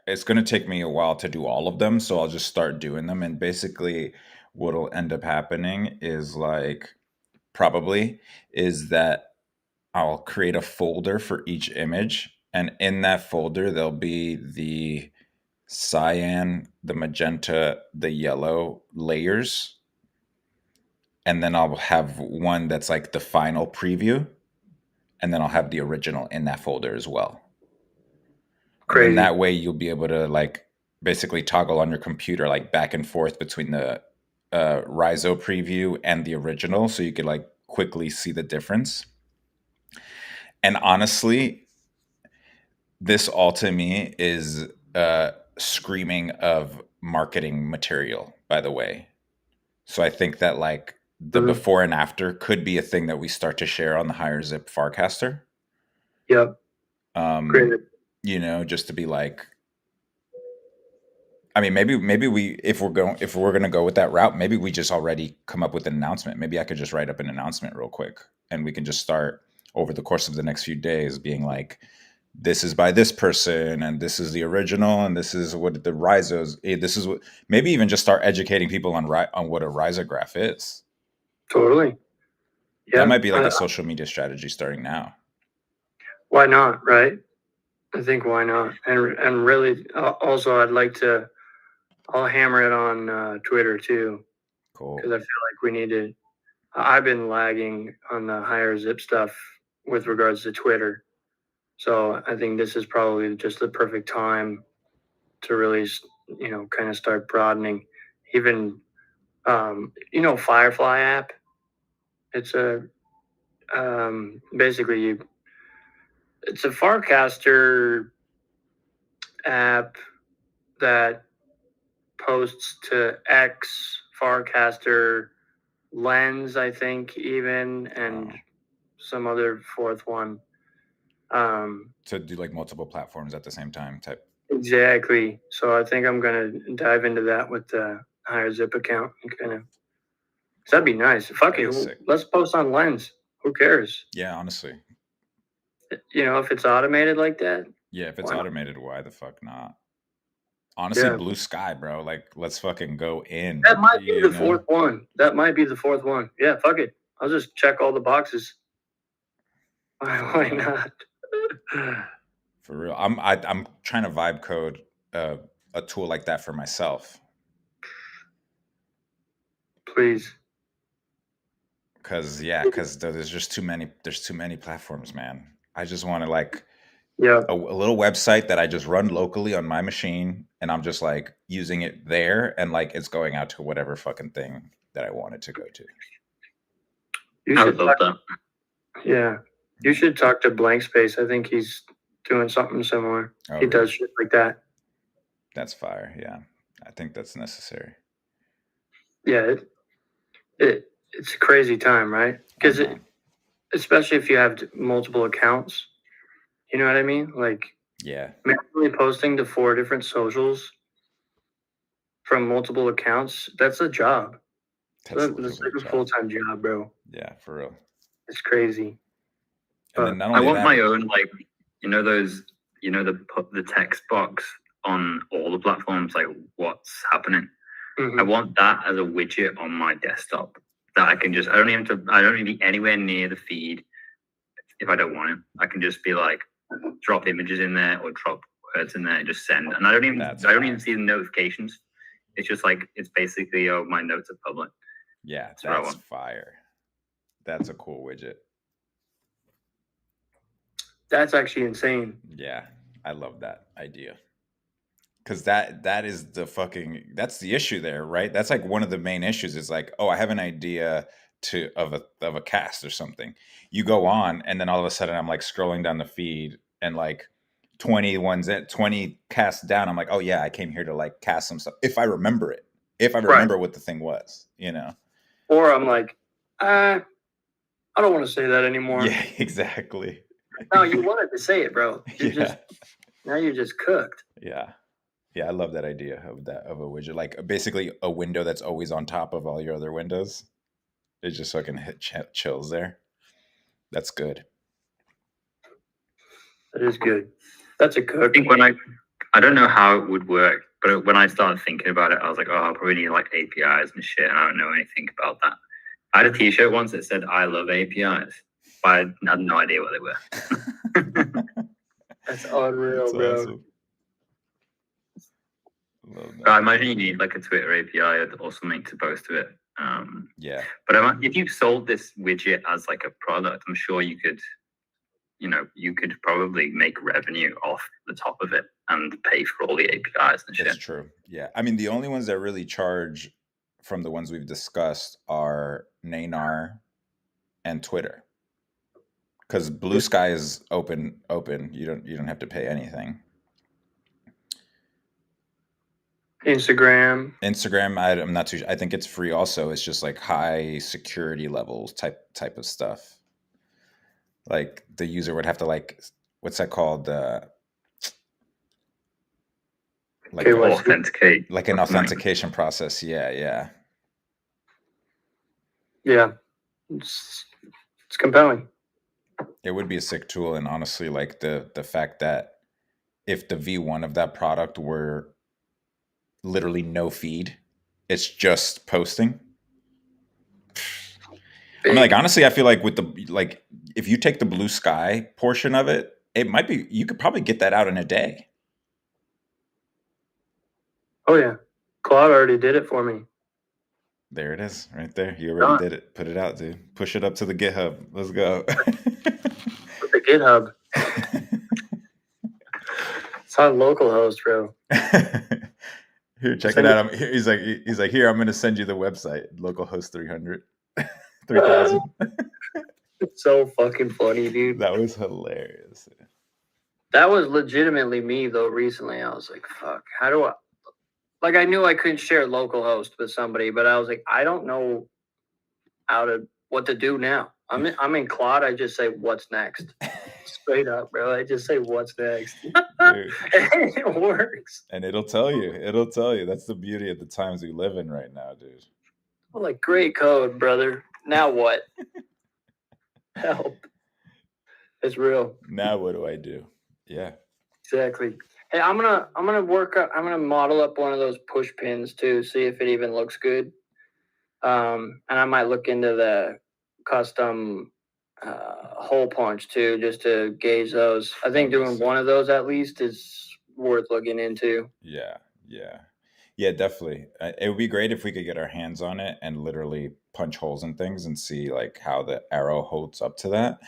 Speaker 1: It's going to take me a while to do all of them, so I'll just start doing them. And basically, what'll end up happening is that I'll create a folder for each image, and in that folder, there'll be the cyan, the magenta, the yellow layers. And then I'll have one that's like the final preview, and then I'll have the original in that folder as well. Crazy. And then that way you'll be able to like basically toggle on your computer like back and forth between the Rhizo preview and the original, so you could like quickly see the difference. And honestly, this all to me is screaming of marketing material, by the way. So I think that like the before and after could be a thing that we start to share on the HIGHER.ZIP Farcaster.
Speaker 2: Yep.
Speaker 1: Great. You know, just to be like, I mean, maybe we, if we're going to go with that route, maybe we just already come up with an announcement. Maybe I could just write up an announcement real quick, and we can just start over the course of the next few days being like, this is by this person, and this is the original, and this is what the Rhizos, this is what, maybe even just start educating people on what a rhizograph is.
Speaker 2: Totally.
Speaker 1: That might be like a social media strategy starting now.
Speaker 2: Why not, right? I think why not? And really, also, I'll hammer it on Twitter too.
Speaker 1: Cool.
Speaker 2: Because I feel like we need to. I've been lagging on the HIGHER.ZIP stuff with regards to Twitter. So I think this is probably just the perfect time to really, kind of start broadening. Even, Firefly app. It's basically it's a Farcaster app that posts to X, Farcaster, Lens, I think, even, and some other fourth one.
Speaker 1: To do like multiple platforms at the same time type.
Speaker 2: Exactly. So I think I'm gonna dive into that with the HIGHER.ZIP account and kind of. That'd be nice. Fuck it. Let's post on Lens. Who cares?
Speaker 1: Yeah, honestly.
Speaker 2: If it's automated like that.
Speaker 1: Yeah, if it's automated, why the fuck not? Honestly, blue sky, bro. Like, let's fucking go in.
Speaker 2: That might be the fourth one. Yeah, fuck it. I'll just check all the boxes. Why not?
Speaker 1: For real. I'm trying to vibe code a tool like that for myself.
Speaker 2: Please.
Speaker 1: Because there's just too many platforms, man. I just want to like a little website that I just run locally on my machine, and I'm just like using it there, and like it's going out to whatever fucking thing that I want it to go to.
Speaker 4: I would love that.
Speaker 2: Yeah. You should talk to Blank Space. I think he's doing something similar. He does shit like that.
Speaker 1: That's fire. Yeah. I think that's necessary.
Speaker 2: Yeah. It's a crazy time, right? Because especially if you have multiple accounts, you know what I mean? Like, manually posting to 4 different socials from multiple accounts, that's a job. That's like a full-time job, bro.
Speaker 1: Yeah, for real.
Speaker 2: It's crazy.
Speaker 1: And then not
Speaker 4: only I want my own, like, the text box on all the platforms, like what's happening. I want that as a widget on my desktop that I can just, I don't need to be anywhere near the feed if I don't want it. I can just be like, drop images in there or drop words in there and just send. And I don't even see the notifications. It's just like, it's basically, my notes are public.
Speaker 1: Yeah, that's fire. That's a cool widget.
Speaker 2: That's actually insane.
Speaker 1: Yeah, I love that idea. Because that is that's the issue there, right? That's like one of the main issues is like, oh, I have an idea of a cast or something. You go on, and then all of a sudden I'm like scrolling down the feed, and like 20 casts down, I'm like, oh yeah, I came here to like cast some stuff. If I remember it. If I remember what the thing was,
Speaker 2: Or I'm like, I don't want to say that anymore.
Speaker 1: Yeah, exactly.
Speaker 2: No, you wanted to say it, bro. Now you're just cooked.
Speaker 1: Yeah. Yeah, I love that idea of a widget. Like basically a window that's always on top of all your other windows. It just fucking chills there. That's good.
Speaker 2: That is good. That's a cook.
Speaker 4: I think I don't know how it would work, but when I started thinking about it, I was like, oh, I'll probably need like APIs and shit, and I don't know anything about that. I had a t-shirt once that said, I love APIs, but I had no idea what they were.
Speaker 2: That's unreal, that's bro. Awesome.
Speaker 4: I imagine you need like a Twitter API or something to post to it.
Speaker 1: Yeah.
Speaker 4: But if you sold this widget as like a product, I'm sure you could probably make revenue off the top of it and pay for all the APIs and shit.
Speaker 1: That's true. Yeah. I mean, the only ones that really charge from the ones we've discussed are Nanar and Twitter. Because Blue Sky is open. You don't have to pay anything.
Speaker 2: Instagram,
Speaker 1: I'm not too sure. I think it's free also. It's just like high security levels type of stuff. Like the user would have to like, what's that called?
Speaker 4: Like authenticate.
Speaker 1: Like an authentication process. Yeah.
Speaker 2: Yeah. It's compelling.
Speaker 1: It would be a sick tool. And honestly, like the fact that if the V1 of that product were literally no feed, it's just posting. I mean, like, honestly, I feel like with if you take the blue sky portion of it, it might be, you could probably get that out in a day.
Speaker 2: Oh yeah, Claude already did it for me.
Speaker 1: There it is, right there. You already did it. Put it out, dude. Push it up to the GitHub. Let's go.
Speaker 2: With the GitHub. It's on localhost, bro.
Speaker 1: Here, check it out. He's like, here, I'm gonna send you the website, localhost 300, 3000.
Speaker 2: It's so fucking funny, dude.
Speaker 1: That was hilarious.
Speaker 2: That was legitimately me though. Recently, I was like, fuck, how do I? Like, I knew I couldn't share localhost with somebody, but I was like, I don't know what to do now. I'm in Claude. I just say, what's next? Straight up, bro. I just say, what's next? It works.
Speaker 1: And it'll tell you. It'll tell you. That's the beauty of the times we live in right now, dude.
Speaker 2: Well, like, great code, brother. Now what? Help. It's real.
Speaker 1: Now what do I do? Yeah.
Speaker 2: Exactly. Hey, I'm gonna model up one of those push pins too, see if it even looks good. And I might look into the custom hole punch too, just to gauge those. I think doing one of those at least is worth looking into.
Speaker 1: Yeah, definitely. It would be great if we could get our hands on it and literally punch holes in things and see like how the arrow holds up to that.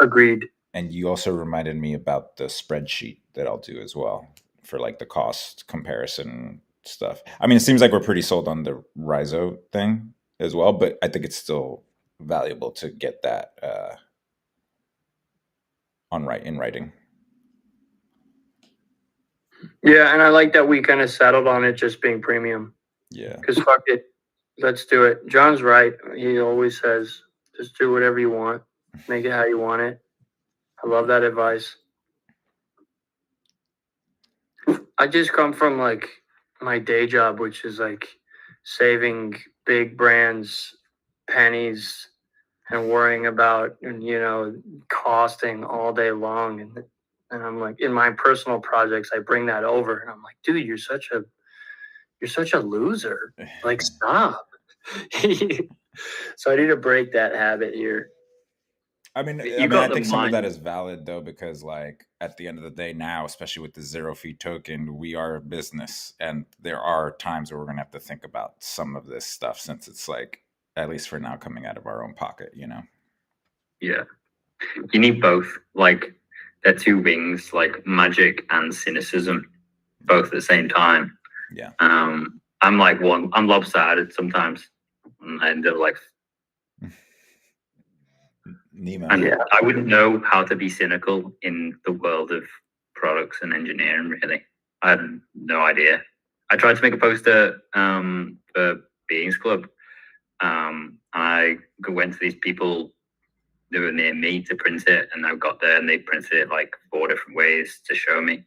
Speaker 2: Agreed.
Speaker 1: And you also reminded me about the spreadsheet that I'll do as well for like the cost comparison stuff. I mean, it seems like we're pretty sold on the Rhizo thing as well, but I think it's still valuable to get that in writing.
Speaker 2: Yeah, and I like that we kind of settled on it just being premium.
Speaker 1: Yeah.
Speaker 2: Because fuck it, let's do it. John's right. He always says, just do whatever you want, make it how you want it. I love that advice. I just come from like my day job, which is like saving big brands pennies and worrying about, costing all day long. And I'm like, in my personal projects, I bring that over and I'm like, dude, you're such a loser. Like, stop. So I need to break that habit here.
Speaker 1: I think some of that is valid though, because like at the end of the day now, especially with the 0 fee token, we are a business and there are times where we're going to have to think about some of this stuff since it's like, at least for now, coming out of our own pocket,
Speaker 4: Yeah. You need both. Like they're two wings, like magic and cynicism, both at the same time.
Speaker 1: Yeah.
Speaker 4: I'm lopsided sometimes. And I end up like
Speaker 1: Nemo.
Speaker 4: And I wouldn't know how to be cynical in the world of products and engineering, really. I had no idea. I tried to make a poster for Beings Club. I went to these people that were near me to print it, and I got there and they printed it like 4 different ways to show me.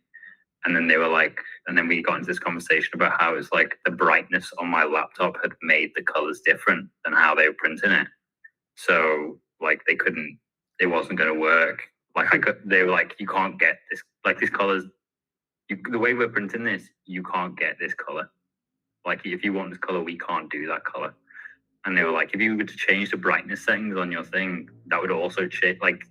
Speaker 4: And then they were like, and then we got into this conversation about how it's like the brightness on my laptop had made the colors different than how they were printing it. So like it wasn't going to work. They were like, you can't get this, like these colors, the way we're printing this, you can't get this color. Like if you want this color, we can't do that color. And they were like, if you were to change the brightness settings on your thing, that would also change. Like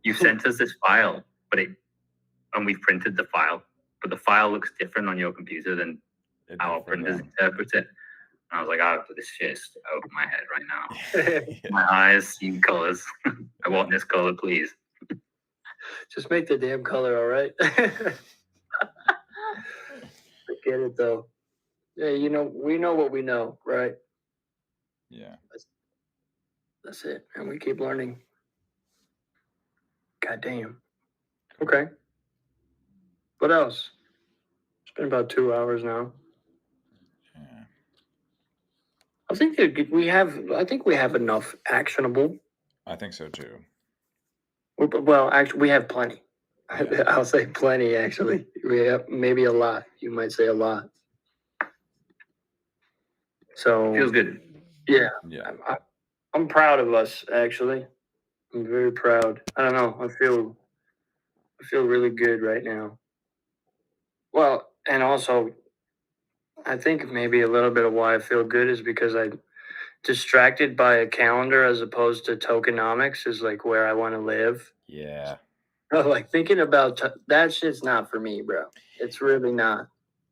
Speaker 4: you sent us this file, and we've printed the file, but the file looks different on your computer than our printers interpret it. And I was like, this shit's over my head right now. Yeah. My eyes see colors. I want this color, please.
Speaker 2: Just make the damn color, all right? I get it, though. Yeah, we know what we know, right?
Speaker 1: Yeah.
Speaker 2: That's it. And we keep learning. God damn. Okay. What else? It's been about 2 hours now.
Speaker 1: Yeah.
Speaker 2: I think we have enough actionable.
Speaker 1: I think so too.
Speaker 2: Well, actually, we have plenty. Yeah. I'll say plenty, actually. We have maybe a lot. You might say a lot. So
Speaker 4: feels good.
Speaker 2: Yeah. Yeah. I'm proud of us, actually. I'm very proud. I don't know. I feel really good right now. Well, and also, I think maybe a little bit of why I feel good is because distracted by a calendar as opposed to tokenomics is like where I want to live.
Speaker 1: Yeah.
Speaker 2: Like thinking about that shit's not for me, bro. It's really not.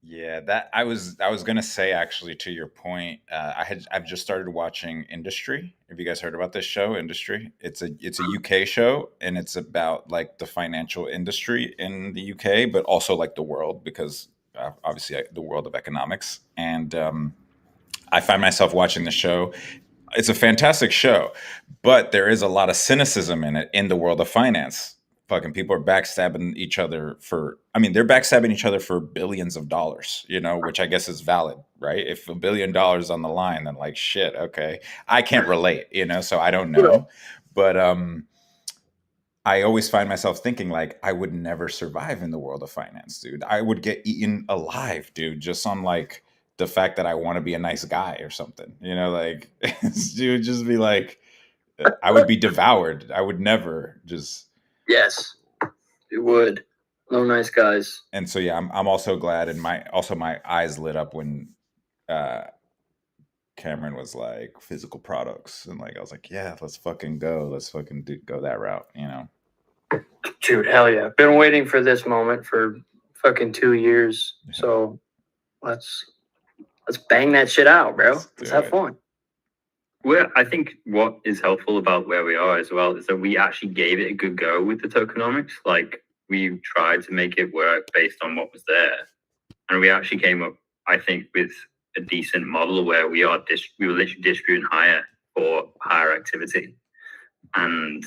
Speaker 1: Yeah, that I was gonna say actually to your point. I've just started watching Industry. Have you guys heard about this show, Industry? It's a UK show, and it's about like the financial industry in the UK, but also like the world because obviously the world of economics. And I find myself watching the show. It's a fantastic show, but there is a lot of cynicism in it in the world of finance. Fucking people are backstabbing each other for, I mean, they're backstabbing each other for billions of dollars, which I guess is valid, right? If $1 billion on the line, then like shit, okay. I can't relate, so I don't know. But I always find myself thinking like I would never survive in the world of finance, dude. I would get eaten alive, dude, just on like the fact that I want to be a nice guy or something. Like dude, just be like I would be devoured. I would never just.
Speaker 2: Yes, it would. No nice guys.
Speaker 1: And so yeah, I'm also glad, and my eyes lit up when uh Cameron was like physical products, and like I was like, yeah, let's fucking go. Let's fucking go that route,
Speaker 2: Dude, hell yeah. Been waiting for this moment for fucking 2 years. Yeah. So let's bang that shit out, bro. Let's have fun.
Speaker 4: Well, I think what is helpful about where we are as well is that we actually gave it a good go with the tokenomics. Like we tried to make it work based on what was there, and we actually came up, I think, with a decent model where we were literally distributing higher for higher activity, and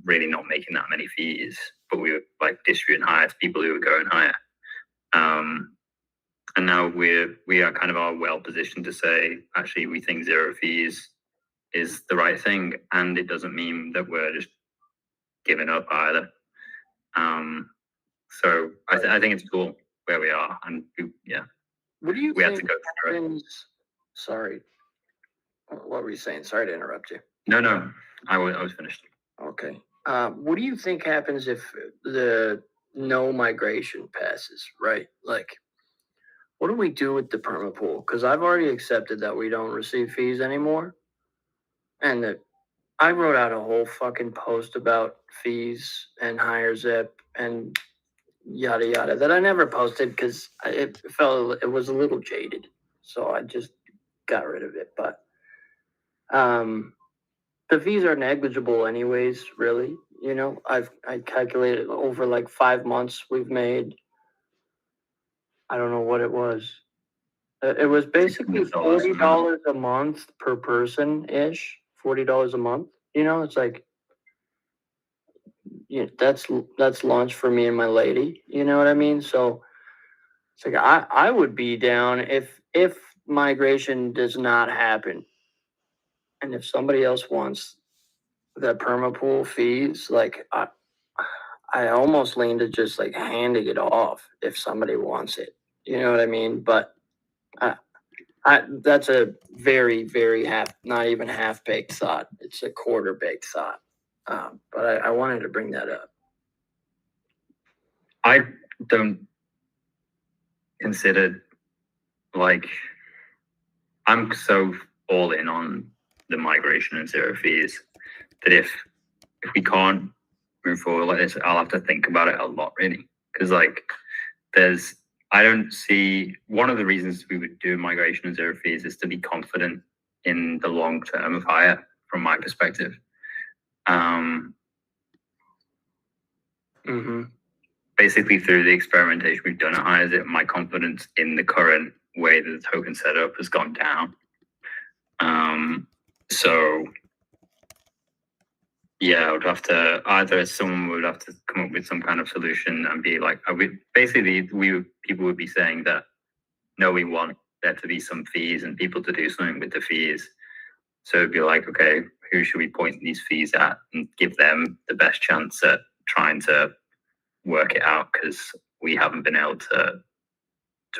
Speaker 4: really not making that many fees, but we were like distributing higher to people who were going higher. And now we are kind of are well positioned to say, actually, we think zero fees is the right thing, and it doesn't mean that we're just giving up either. So I think it's cool where we are, and yeah.
Speaker 2: What do you
Speaker 4: we
Speaker 2: think
Speaker 4: have to go through it.
Speaker 2: Sorry, what were you saying? Sorry to interrupt you.
Speaker 4: No, I was finished.
Speaker 2: Okay. What do you think happens if the no migration passes? Right, like. What do we do with the perma pool? Because I've already accepted that we don't receive fees anymore. And that I wrote out a whole fucking post about fees and HIGHER.ZIP and yada yada that I never posted because it was a little jaded. So I just got rid of it. But the fees are negligible anyways, really. I calculated over like 5 months we've made. I don't know what it was. It was basically $40 a month per person ish. $40 a month. It's like, that's lunch for me and my lady. You know what I mean? So it's like I would be down if migration does not happen, and if somebody else wants the perma pool fees, like I almost lean to just like handing it off if somebody wants it. You know what I mean? But that's a very, very not even half-baked thought. It's a quarter-baked thought. But I wanted to bring that up.
Speaker 4: I don't consider, like, I'm so all in on the migration and zero fees that if we can't move forward like this, I'll have to think about it a lot, really. Because, like, I don't see, one of the reasons we would do migration and zero fees is to be confident in the long term of higher, from my perspective. Basically, through the experimentation we've done at HIGHER.ZIP, my confidence in the current way that the token setup has gone down. So yeah, I would have to, either someone would have to come up with some kind of solution and be like, people would be saying that, no, we want there to be some fees and people to do something with the fees. So it'd be like, okay, who should we point these fees at and give them the best chance at trying to work it out? Because we haven't been able to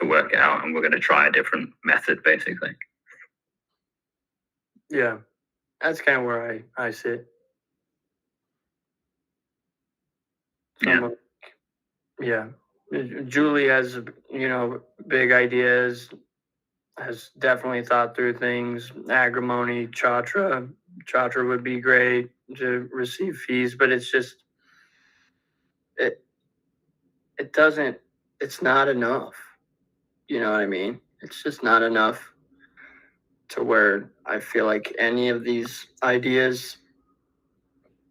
Speaker 4: work it out, and we're going to try a different method, basically.
Speaker 2: Yeah, that's kind of where I sit. Yeah. Julie has, big ideas. has definitely thought through things. Agrimony, Chatra would be great to receive fees, but it's just it doesn't. It's not enough. You know what I mean? It's just not enough to where I feel like any of these ideas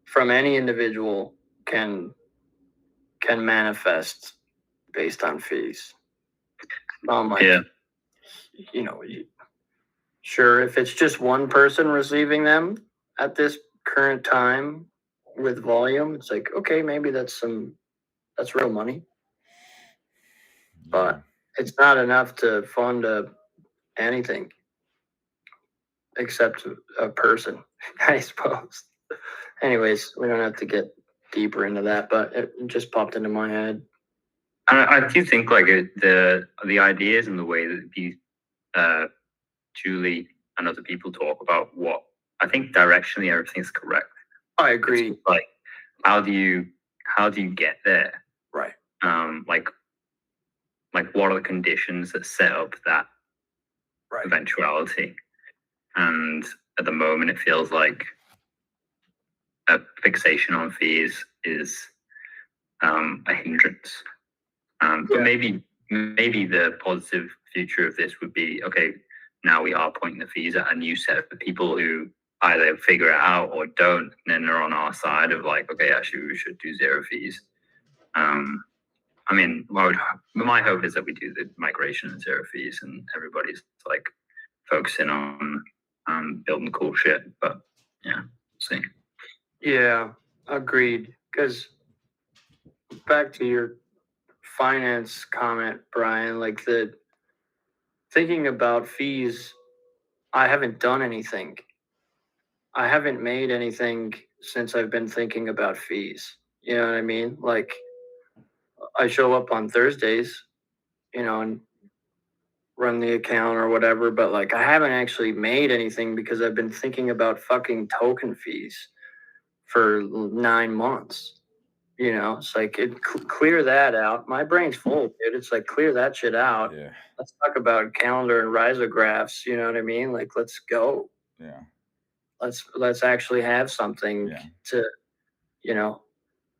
Speaker 2: from any individual can manifest based on fees. Like,
Speaker 4: yeah.
Speaker 2: You know, sure, if it's just one person receiving them at this current time with volume, it's like, okay, maybe that's real money, but it's not enough to fund anything except a person, I suppose. Anyways, we don't have to get deeper into that, but it just popped into my head.
Speaker 4: I do think like the ideas and the way that these Julie and other people talk about what I think directionally everything's correct.
Speaker 2: I agree.
Speaker 4: It's like how do you get there?
Speaker 2: Right.
Speaker 4: Like what are the conditions that set up that eventuality? And at the moment, it feels like a fixation on fees is a hindrance. But maybe the positive future of this would be, okay, now we are pointing the fees at a new set of people who either figure it out or don't, and then they're on our side of like, okay, actually we should do 0 fees. I mean, my hope is that we do the migration and 0 fees and everybody's like focusing on building cool shit. But yeah, we'll see.
Speaker 2: Yeah, agreed. Because back to your finance comment, Brian, like the thinking about fees, I haven't done anything. I haven't made anything since I've been thinking about fees. You know what I mean? Like I show up on Thursdays, and run the account or whatever, but like I haven't actually made anything because I've been thinking about fucking token fees for 9 months. It's like clear that out. My brain's full, dude. It's like clear that shit out.
Speaker 1: Yeah.
Speaker 2: Let's talk about calendar and risographs. You know what I mean? Like let's go.
Speaker 1: Yeah.
Speaker 2: Let's actually have something to,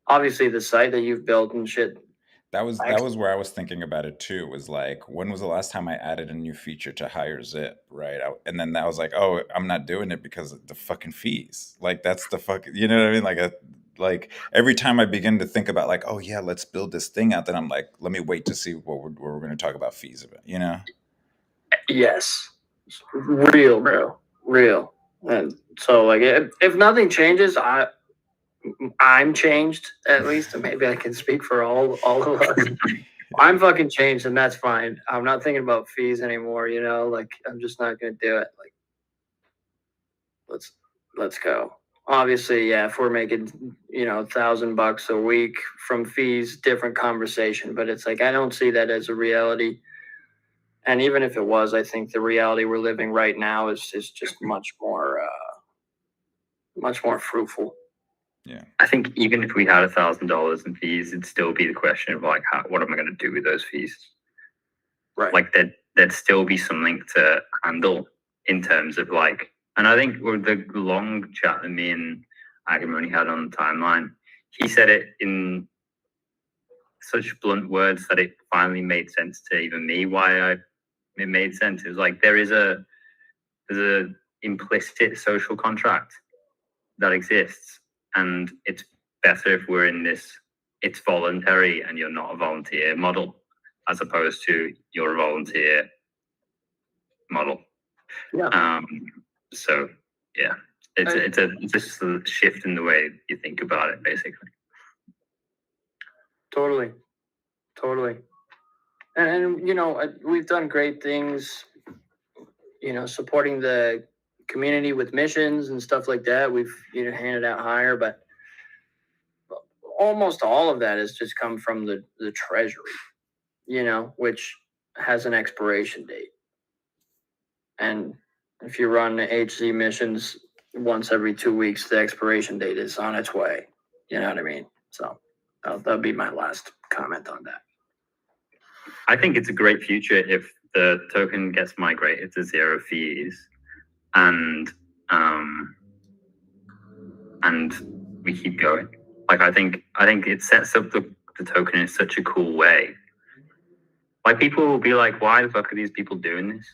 Speaker 2: obviously the site that you've built and shit.
Speaker 1: That was where I was thinking about it too. Was like, when was the last time I added a new feature to HIGHER.ZIP, right? And then I was like, oh, I'm not doing it because of the fucking fees. Like that's the fucking, you know what I mean? Like every time I begin to think about like, oh yeah, let's build this thing out, then I'm like, let me wait to see what we're going to talk about fees about,
Speaker 2: Yes, real, bro, real. And so like, if nothing changes, I'm changed at least, and maybe I can speak for all of us. I'm fucking changed, and that's fine. I'm not thinking about fees anymore. Like I'm just not gonna do it. Like, let's go. Obviously, yeah, if we're making $1,000 a week from fees, different conversation. But it's like I don't see that as a reality. And even if it was, I think the reality we're living right now is just much more fruitful.
Speaker 4: Yeah, I think even if we had $1,000 in fees, it'd still be the question of like, what am I going to do with those fees?
Speaker 2: Right.
Speaker 4: Like there'd still be something to handle in terms of like, and I think with the long chat that me and Agrimony had on the timeline, he said it in such blunt words that it finally made sense to even me it made sense. It was like there's a implicit social contract that exists, and it's better if we're in this it's voluntary and you're not a volunteer model as opposed to you're a volunteer model.
Speaker 2: Yeah.
Speaker 4: So yeah, it's a shift in the way you think about it, basically.
Speaker 2: Totally. And we've done great things, supporting the community with missions and stuff like that. We've handed out higher, but almost all of that has just come from the treasury, which has an expiration date. And if you run HZ missions once every 2 weeks, the expiration date is on its way. You know what I mean? So that'll be my last comment on that.
Speaker 4: I think it's a great future if the token gets migrated to 0 fees, and we keep going. Like I think it sets up the token in such a cool way. Like people will be like, why the fuck are these people doing this?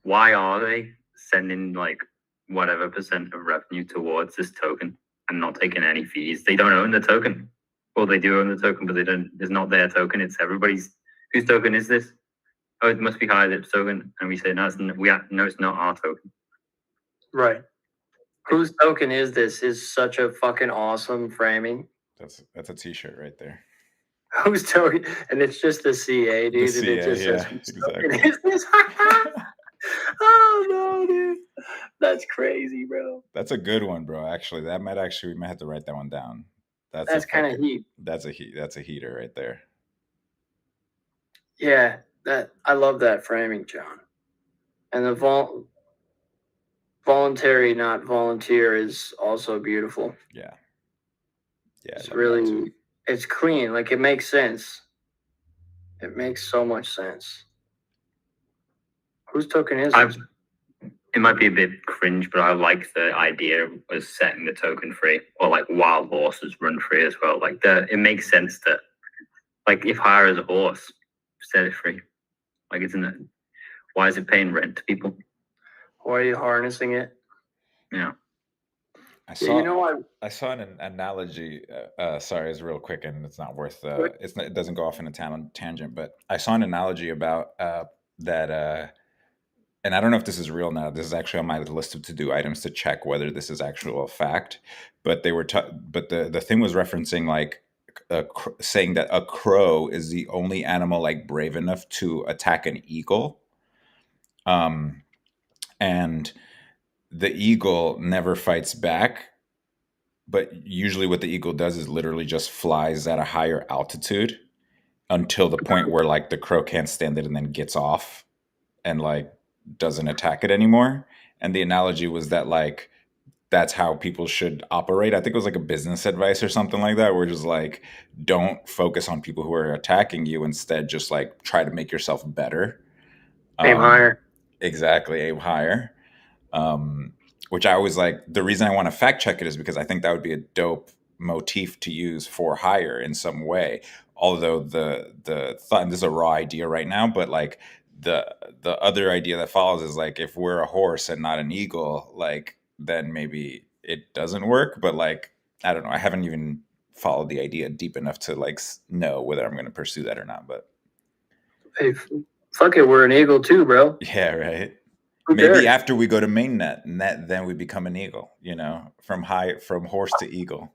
Speaker 4: Why are they sending like whatever percent of revenue towards this token and not taking any fees? They don't own the token. Well, they do own the token, but they don't. It's not their token. It's everybody's. Whose token is this? Oh, it must be HIGHER.ZIP's token. And we say no, it's not our token.
Speaker 2: Right. Whose token is this? Is such a fucking awesome framing.
Speaker 1: That's a t-shirt right there.
Speaker 2: Whose token? And it's just the CA, dude.
Speaker 1: The CA,
Speaker 2: and it just
Speaker 1: yeah,
Speaker 2: says,
Speaker 1: exactly.
Speaker 2: Is this? Oh no, dude. That's crazy, bro.
Speaker 1: That's a good one, bro. Actually, we might have to write that one down.
Speaker 2: That's kind of heat.
Speaker 1: That's a heater right there.
Speaker 2: Yeah, I love that framing, John. And the voluntary, not volunteer, is also beautiful.
Speaker 1: Yeah.
Speaker 2: It's really, it's clean. Like it makes sense. It makes so much sense. Whose token is it?
Speaker 4: It might be a bit cringe, but I like the idea of setting the token free, or like wild horses run free as well. Like it makes sense that, like, if HIGHER is a horse, set it free. Like, isn't it? Why is it paying rent to people?
Speaker 2: Why are you harnessing it?
Speaker 4: Yeah.
Speaker 1: I saw an analogy. Sorry, it's real quick and it's not worth. It doesn't go off in a tangent, but I saw an analogy about that. And I don't know if this is real now. This is actually on my list of to-do items to check whether this is actual fact. But they were, but the thing was referencing like saying that a crow is the only animal like brave enough to attack an eagle. And the eagle never fights back. But usually what the eagle does is literally just flies at a higher altitude until the point where like the crow can't stand it and then gets off and like doesn't attack it anymore. And the analogy was that like that's how people should operate. I think it was like a business advice or something like that, where just like don't focus on people who are attacking you. Instead, just like try to make yourself better.
Speaker 2: Aim higher.
Speaker 1: Exactly, aim higher. Which I always like. The reason I want to fact check it is because I think that would be a dope motif to use for HIGHER in some way. Although the thought, and this is a raw idea right now, but like the other idea that follows is like if we're a horse and not an eagle, like then maybe it doesn't work. But like I don't know. I haven't even followed the idea deep enough to like know whether I'm going to pursue that or not. But
Speaker 2: hey, fuck it, we're an eagle too, bro.
Speaker 1: Yeah, right. Maybe after we go to mainnet, then we become an eagle. You know, from horse to eagle.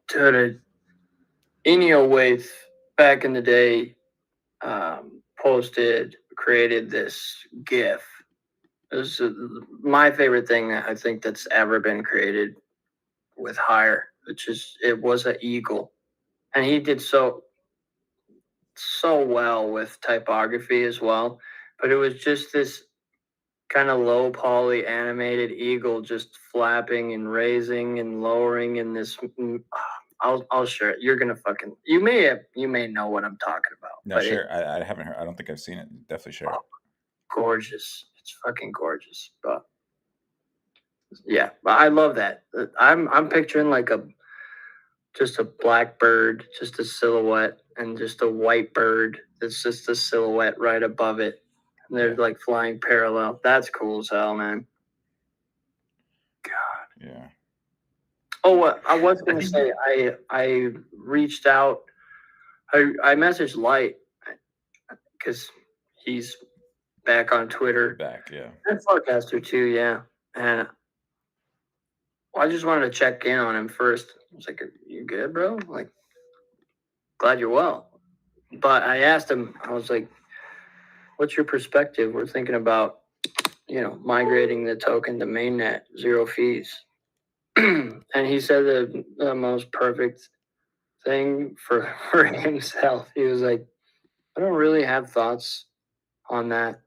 Speaker 2: Dude, Enio Waith back in the day created this GIF. This is my favorite thing that I think that's ever been created with HIGHER, which is it was an eagle, and he did so well with typography as well. But it was just this kind of low poly animated eagle just flapping and raising and lowering in this. I'll share it. You're gonna fucking you may know what I'm talking about.
Speaker 1: No, sure. I haven't heard. I don't think I've seen it. Definitely share it.
Speaker 2: Gorgeous. It's fucking gorgeous. But yeah, I love that. I'm picturing like just a black bird, just a silhouette, and just a white bird that's just a silhouette right above it. And they're like flying parallel. That's cool as hell, man. God.
Speaker 1: Yeah.
Speaker 2: Oh, I was going to say, I reached out. I messaged Light because he's back on Twitter.
Speaker 1: Yeah.
Speaker 2: And Forecaster too, yeah. And I just wanted to check in on him first. I was like, "Are you good, bro? Like, glad you're well." But I asked him, I was like, "What's your perspective? We're thinking about, migrating the token to mainnet, 0 fees." And he said the most perfect thing for himself. He was like, "I don't really have thoughts on that,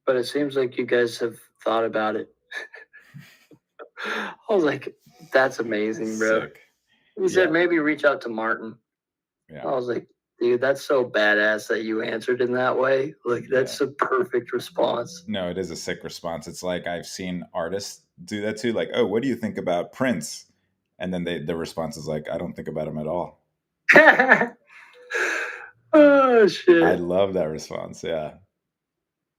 Speaker 2: but it seems like you guys have thought about it." I was like, "That's amazing, bro." Sick. He said, "Maybe reach out to Martin." Yeah. I was like, Dude, that's so badass that you answered in that way. Like, that's a perfect response.
Speaker 1: No, it is a sick response. It's like I've seen artists do that too. Like, oh, what do you think about Prince? And then the response is like, I don't think about him at all.
Speaker 2: Oh, shit.
Speaker 1: I love that response. Yeah.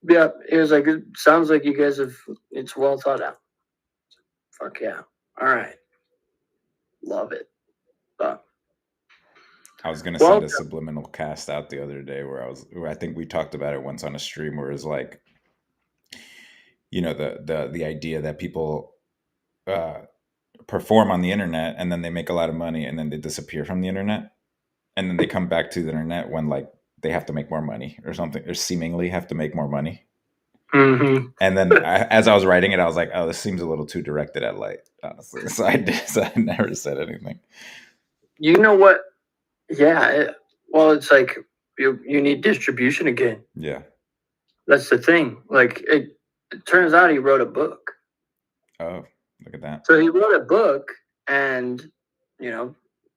Speaker 2: Yeah. It was like, it sounds like you guys have, it's well thought out. Fuck yeah. All right. Love it.
Speaker 1: I was gonna send a subliminal cast out the other day where I think we talked about it once on a stream where it's like, you know, the idea that people perform on the internet and then they make a lot of money and then they disappear from the internet and then they come back to the internet when like they have to make more money or something, or seemingly have to make more money.
Speaker 2: Mm-hmm.
Speaker 1: And then as I was writing it, I was like, oh, this seems a little too directed at light, honestly. So I never said anything.
Speaker 2: You know what? Yeah. Well, it's like you need distribution again.
Speaker 1: Yeah.
Speaker 2: That's the thing. Like, it turns out he wrote a book.
Speaker 1: Oh, look at that.
Speaker 2: So he wrote a book and, you know,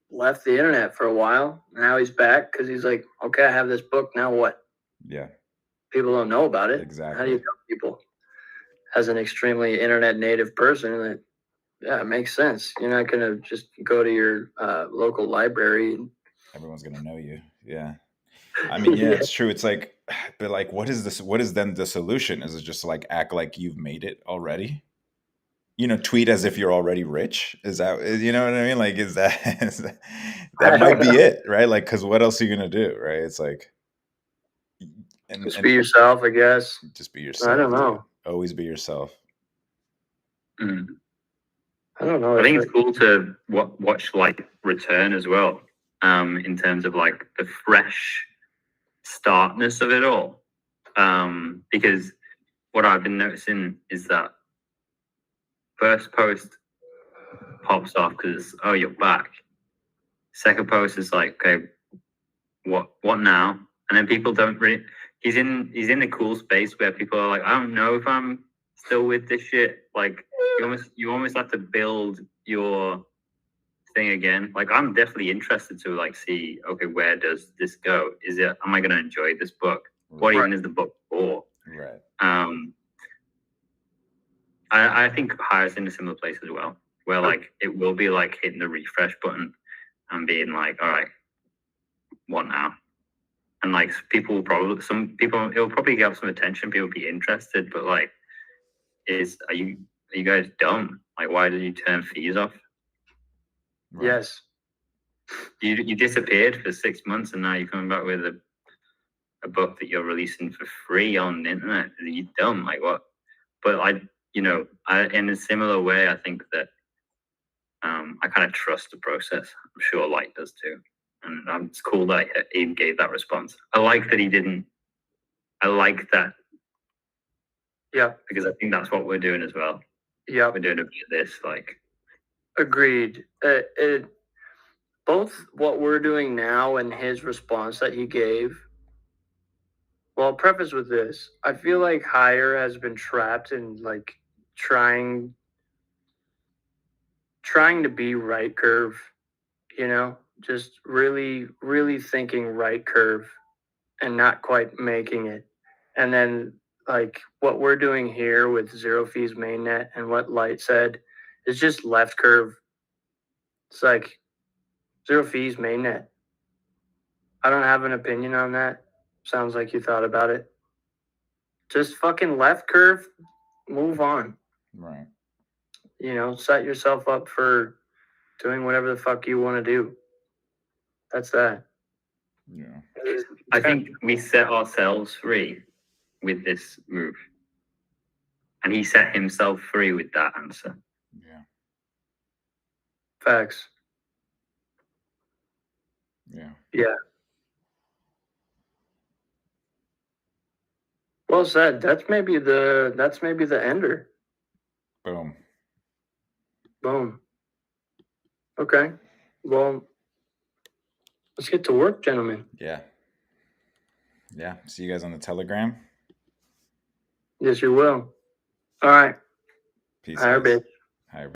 Speaker 2: left the internet for a while. Now he's back because he's like, okay, I have this book. Now what?
Speaker 1: Yeah.
Speaker 2: People don't know about it.
Speaker 1: Exactly.
Speaker 2: How do you tell people? As an extremely internet native person, like, yeah, it makes sense. You're not going to just go to your local library. And
Speaker 1: everyone's going to know you. Yeah. I mean, yeah, it's true. It's like, but like, what is this? What is then the solution? Is it just like act like you've made it already? You know, tweet as if you're already rich. Is that, you know what I mean? Like, that might be it, right? Like, because what else are you gonna do, right? It's like,
Speaker 2: just be yourself, I guess.
Speaker 1: Just be yourself.
Speaker 2: I don't know.
Speaker 1: Dude. Always be yourself.
Speaker 4: Mm.
Speaker 2: I don't know.
Speaker 4: I think it's cool to watch like Return as well, in terms of like the fresh startness of it all. Because what I've been noticing is that first post pops off because, oh, you're back. Second post is like, okay, what now? And then people don't really. He's in a cool space where people are like, I don't know if I'm still with this shit. Like, you almost have to build your thing again. Like, I'm definitely interested to like see, okay, where does this go? Am I going to enjoy this book? What even is the book for?
Speaker 1: Right.
Speaker 4: I think Higher's in a similar place as well, where like it will be like hitting the refresh button and being like, all right, what now? And like it'll probably get some attention. People will be interested, but like, are you guys dumb? Like, why did you turn fees off?
Speaker 2: Right. Yes.
Speaker 4: You disappeared for 6 months and now you're coming back with a book that you're releasing for free on the internet. Are you dumb? Like what? But in a similar way, I think that I kind of trust the process. I'm sure Light does too. And it's cool that he gave that response. I like that he didn't. I like that.
Speaker 2: Yeah.
Speaker 4: Because I think that's what we're doing as well.
Speaker 2: Yeah.
Speaker 4: We're doing a bit of this, like.
Speaker 2: Agreed. Both what we're doing now and his response that he gave. Well, I'll preface with this. I feel like Higher has been trapped in like trying to be right curve, you know, just really, really thinking right curve and not quite making it. And then like what we're doing here with Zero Fees mainnet and what Light said is just left curve. It's like Zero Fees mainnet. I don't have an opinion on that. Sounds like you thought about it. Just fucking left curve, move on.
Speaker 1: Right.
Speaker 2: You know, set yourself up for doing whatever the fuck you want to do. That's that.
Speaker 1: Yeah.
Speaker 4: I think we set ourselves free with this move. And he set himself free with that answer.
Speaker 1: Yeah.
Speaker 2: Facts.
Speaker 1: Yeah.
Speaker 2: Yeah. Well said. That's maybe the ender.
Speaker 1: Boom.
Speaker 2: Boom. Okay. Well, let's get to work, gentlemen.
Speaker 1: Yeah. Yeah. See you guys on the Telegram.
Speaker 2: Yes, you will. All right.
Speaker 1: Peace.
Speaker 2: All right, bitch.